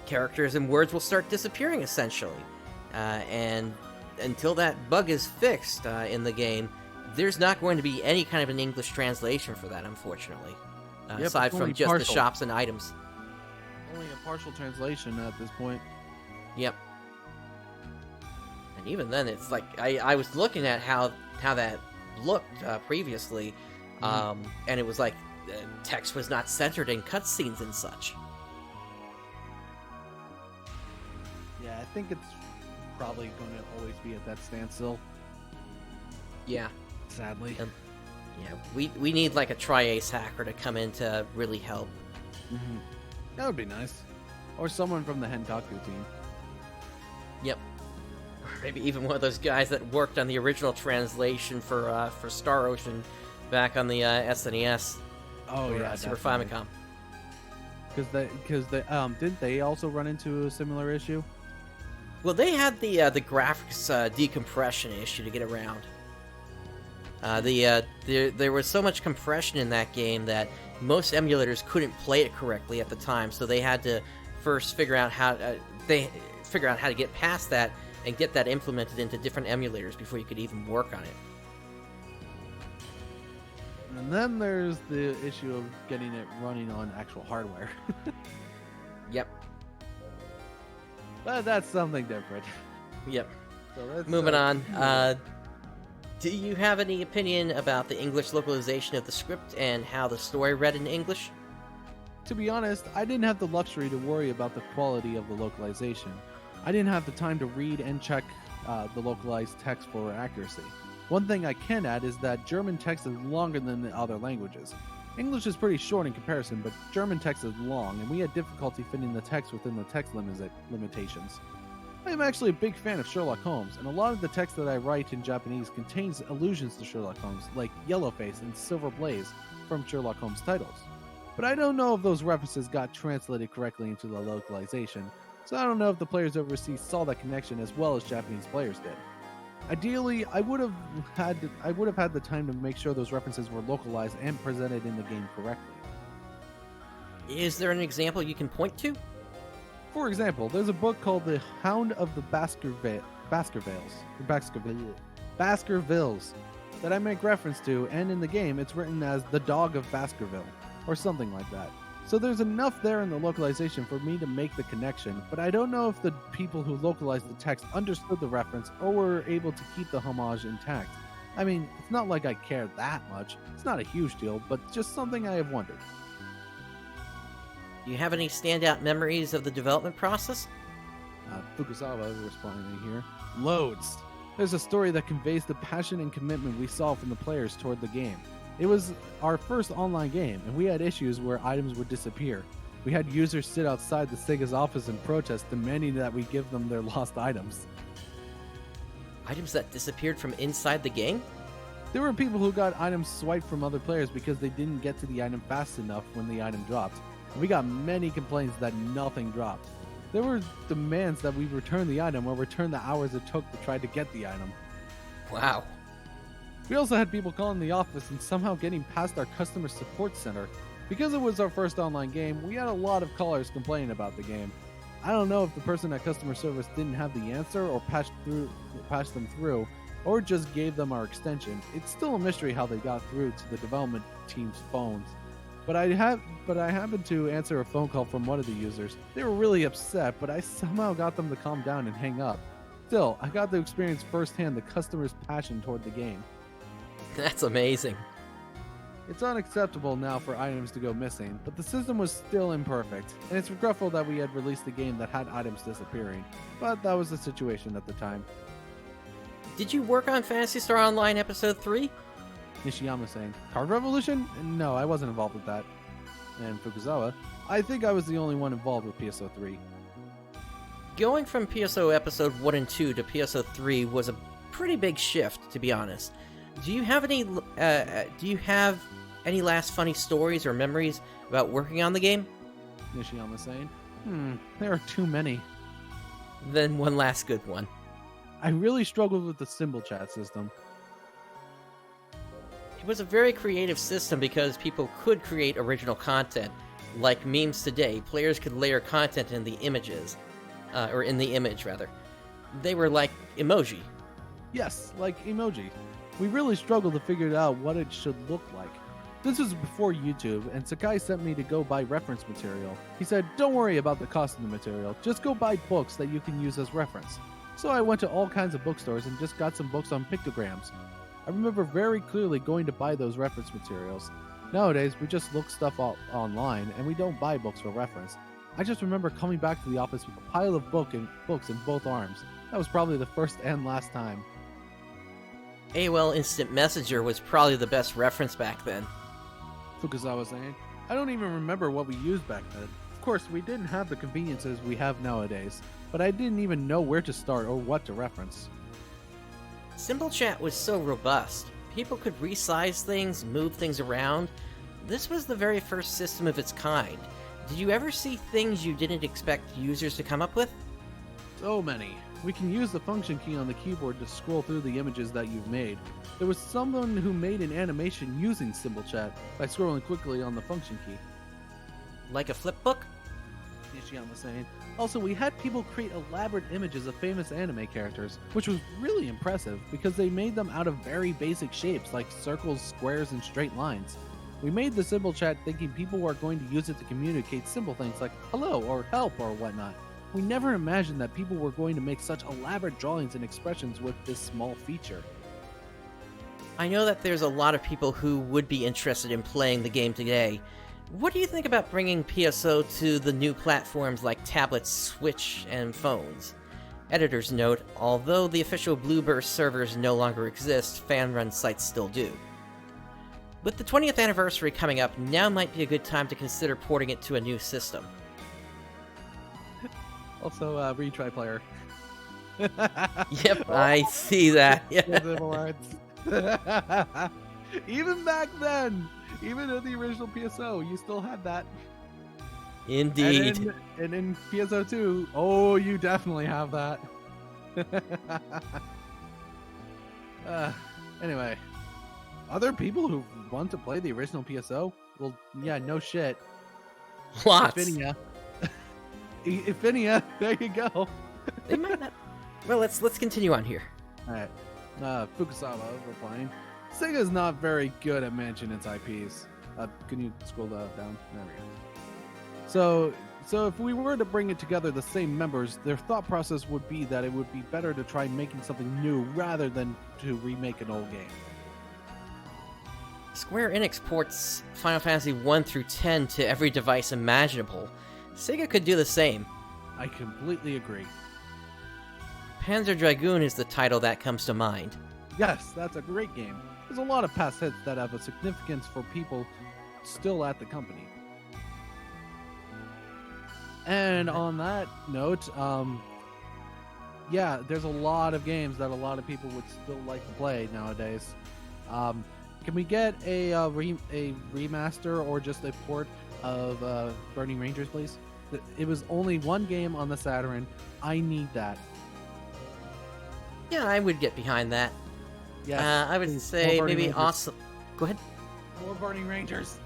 characters and words will start disappearing, essentially. And until that bug is fixed in the game, there's not going to be any kind of an English translation for that, unfortunately. Aside from just the shops and items. Only a partial translation at this point. Yep. And even then, it's like, I was looking at how that looked previously, and it was like, text was not centered in cutscenes and such. Yeah, I think it's probably going to always be at that standstill. Yeah. Sadly. Yeah, we need like a tri-ace hacker to come in to really help. Mm-hmm. That would be nice. Or someone from the Henkaku team. Yep. Or maybe even one of those guys that worked on the original translation for Star Ocean back on the SNES. Oh yeah, Super Famicom. Because didn't they also run into a similar issue? Well, they had the graphics decompression issue to get around. There was so much compression in that game that most emulators couldn't play it correctly at the time, so they had to first figure out how to get past that and get that implemented into different emulators before you could even work on it. And then there's the issue of getting it running on actual hardware. Yep. But that's something different. Yep. So let's, moving on. Do you have any opinion about the English localization of the script and how the story read in English? To be honest, I didn't have the luxury to worry about the quality of the localization. I didn't have the time to read and check the localized text for accuracy. One thing I can add is that German text is longer than the other languages. English is pretty short in comparison, but German text is long, and we had difficulty fitting the text within the text limitations. I am actually a big fan of Sherlock Holmes, and a lot of the text that I write in Japanese contains allusions to Sherlock Holmes, like Yellowface and Silver Blaze from Sherlock Holmes titles. But I don't know if those references got translated correctly into the localization, so I don't know if the players overseas saw that connection as well as Japanese players did. Ideally, I would have had the time to make sure those references were localized and presented in the game correctly. Is there an example you can point to? For example, there's a book called The Hound of the Baskervilles that I make reference to, and in the game it's written as the dog of Baskerville, or something like that. So there's enough there in the localization for me to make the connection, but I don't know if the people who localized the text understood the reference or were able to keep the homage intact. I mean, it's not like I care that much. It's not a huge deal, but just something I have wondered. Do you have any standout memories of the development process? Fukuzawa is responding here. Loads. There's a story that conveys the passion and commitment we saw from the players toward the game. It was our first online game, and we had issues where items would disappear. We had users sit outside the Sega's office and protest, demanding that we give them their lost items. Items that disappeared from inside the game? There were people who got items swiped from other players because they didn't get to the item fast enough when the item dropped. And we got many complaints that nothing dropped. There were demands that we return the item or return the hours it took to try to get the item. Wow. We also had people calling the office and somehow getting past our customer support center. Because it was our first online game, we had a lot of callers complaining about the game. I don't know if the person at customer service didn't have the answer or patched them through, or just gave them our extension. It's still a mystery how they got through to the development team's phones. But I happened to answer a phone call from one of the users. They were really upset, but I somehow got them to calm down and hang up. Still, I got to experience firsthand the customer's passion toward the game. That's amazing. It's unacceptable now for items to go missing, but the system was still imperfect, and it's regretful that we had released a game that had items disappearing, but that was the situation at the time. Did you work on Phantasy Star Online Episode 3? Nishiyama saying, Card Revolution? No, I wasn't involved with that. And Fukuzawa, I think I was the only one involved with PSO3. Going from PSO Episode 1 and 2 to PSO 3 was a pretty big shift, to be honest. Do you have any last funny stories or memories about working on the game? Nishiyama saying, there are too many. Then one last good one. I really struggled with the symbol chat system. It was a very creative system because people could create original content. Like memes today, players could layer content in the images. Or in the image, rather. They were like emoji. Yes, like emoji. We really struggled to figure out what it should look like. This was before YouTube, and Sakai sent me to go buy reference material. He said, don't worry about the cost of the material, just go buy books that you can use as reference. So I went to all kinds of bookstores and just got some books on pictograms. I remember very clearly going to buy those reference materials. Nowadays, we just look stuff up online, and we don't buy books for reference. I just remember coming back to the office with a pile of books in both arms. That was probably the first and last time. AOL Instant Messenger was probably the best reference back then. Fukuzawa saying, I don't even remember what we used back then. Of course, we didn't have the conveniences we have nowadays, but I didn't even know where to start or what to reference. Simple chat was so robust. People could resize things, move things around. This was the very first system of its kind. Did you ever see things you didn't expect users to come up with? So many. We can use the function key on the keyboard to scroll through the images that you've made. There was someone who made an animation using Symbol Chat by scrolling quickly on the function key. Like a flipbook? Nishiyama saying. Also, we had people create elaborate images of famous anime characters, which was really impressive because they made them out of very basic shapes like circles, squares, and straight lines. We made the Symbol Chat thinking people were going to use it to communicate simple things like hello or help or whatnot. We never imagined that people were going to make such elaborate drawings and expressions with this small feature. I know that there's a lot of people who would be interested in playing the game today. What do you think about bringing PSO to the new platforms like tablets, Switch, and phones? Editor's note, although the official Blueburst servers no longer exist, fan-run sites still do. With the 20th anniversary coming up, now might be a good time to consider porting it to a new system. Also, retry player. Yep, I see that. Yeah. Even back then, even in the original PSO, you still had that. Indeed. And in PSO2, oh, you definitely have that. Anyway, other people who want to play the original PSO? Well, yeah, no shit. Lots. Infinia, there you go. They might not. Well, let's continue on here. Alright. Fukusawa, we're playing. Sega's not very good at managing its IPs. Can you scroll that down? There we go. So if we were to bring it together the same members, their thought process would be that it would be better to try making something new rather than to remake an old game. Square Enix ports Final Fantasy 1 through 10 to every device imaginable. Sega could do the same. I completely agree. Panzer Dragoon is the title that comes to mind. Yes, that's a great game. There's a lot of past hits that have a significance for people still at the company. And on that note, yeah, there's a lot of games that a lot of people would still like to play nowadays. Can we get a remaster or just a port of Burning Rangers, please? It was only one game on the Saturn. I need that. Yeah, I would get behind that. Yeah, I would say maybe awesome. Go ahead. More Burning Rangers.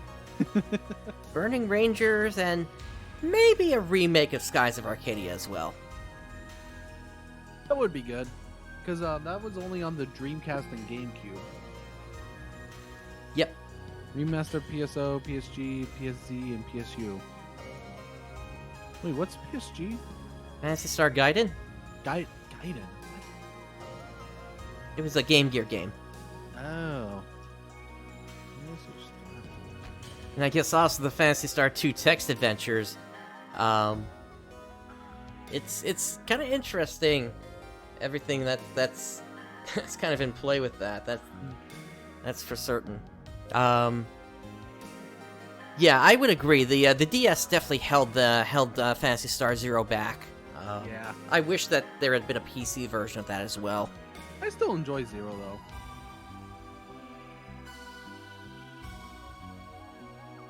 Burning Rangers and maybe a remake of Skies of Arcadia as well. That would be good, because that was only on the Dreamcast and GameCube. Yep. Remaster PSO, PSG, PSZ, and PSU. Wait, what's PSG? Phantasy Star Gaiden? Gaiden. It was a Game Gear game. Oh. And I guess also the Phantasy Star 2 text adventures. It's kind of interesting. Everything that's kind of in play with that. That's for certain. Yeah, I would agree. The DS definitely held Phantasy Star Zero back. Yeah. I wish that there had been a PC version of that as well. I still enjoy Zero though.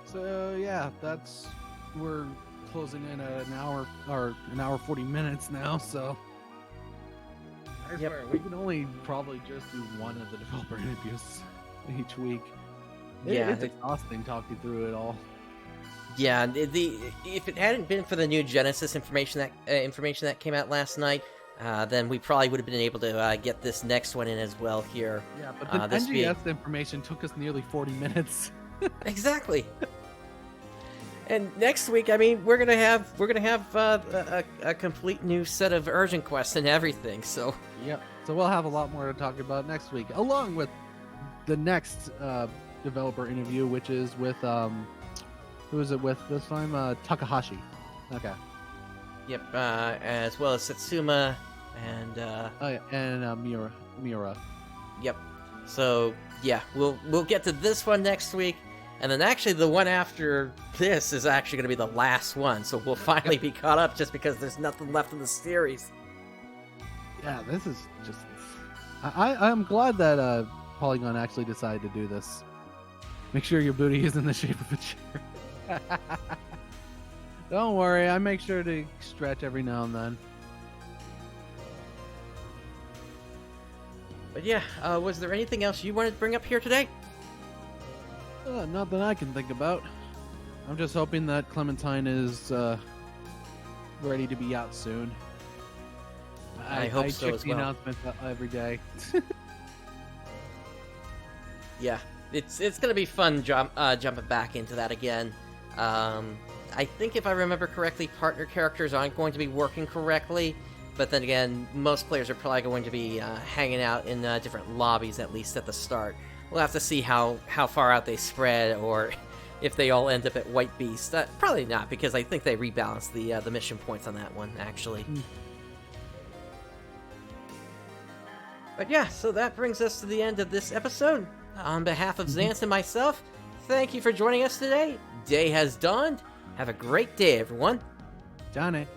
So yeah, we're closing in at an hour 40 minutes now. So I swear we can only probably just do one of the developer interviews each week. It's exhausting talking through it all. Yeah, if it hadn't been for the new Genesis information that came out last night, then we probably would have been able to get this next one in as well here. Yeah, but the NGS information took us nearly 40 minutes. Exactly. And next week, I mean, we're gonna have a complete new set of urgent quests and everything. So yep. So we'll have a lot more to talk about next week, along with the next developer interview, which is with who is it with this time? Takahashi. Okay. Yep. As well as Satsuma and Miura. Yep. So yeah, we'll get to this one next week. And then actually the one after this is actually going to be the last one, so we'll finally be caught up just because there's nothing left in the series. Yeah, this is just... I'm glad that Polygon actually decided to do this. Make sure your booty is in the shape of a chair. Don't worry, I make sure to stretch every now and then. But yeah, was there anything else you wanted to bring up here today? Not that I can think about. I'm just hoping that Clementine is ready to be out soon. I hope so check as the well. announcements every day. Yeah, it's gonna be fun jumping back into that again. I think if I remember correctly, partner characters aren't going to be working correctly, but then again, most players are probably going to be hanging out in different lobbies, at least at the start. We'll have to see how far out they spread, or if they all end up at White Beast. Probably not, because I think they rebalanced the mission points on that one, actually. But yeah, so that brings us to the end of this episode. On behalf of Zance and myself, thank you for joining us today. Day has dawned. Have a great day, everyone. Done it.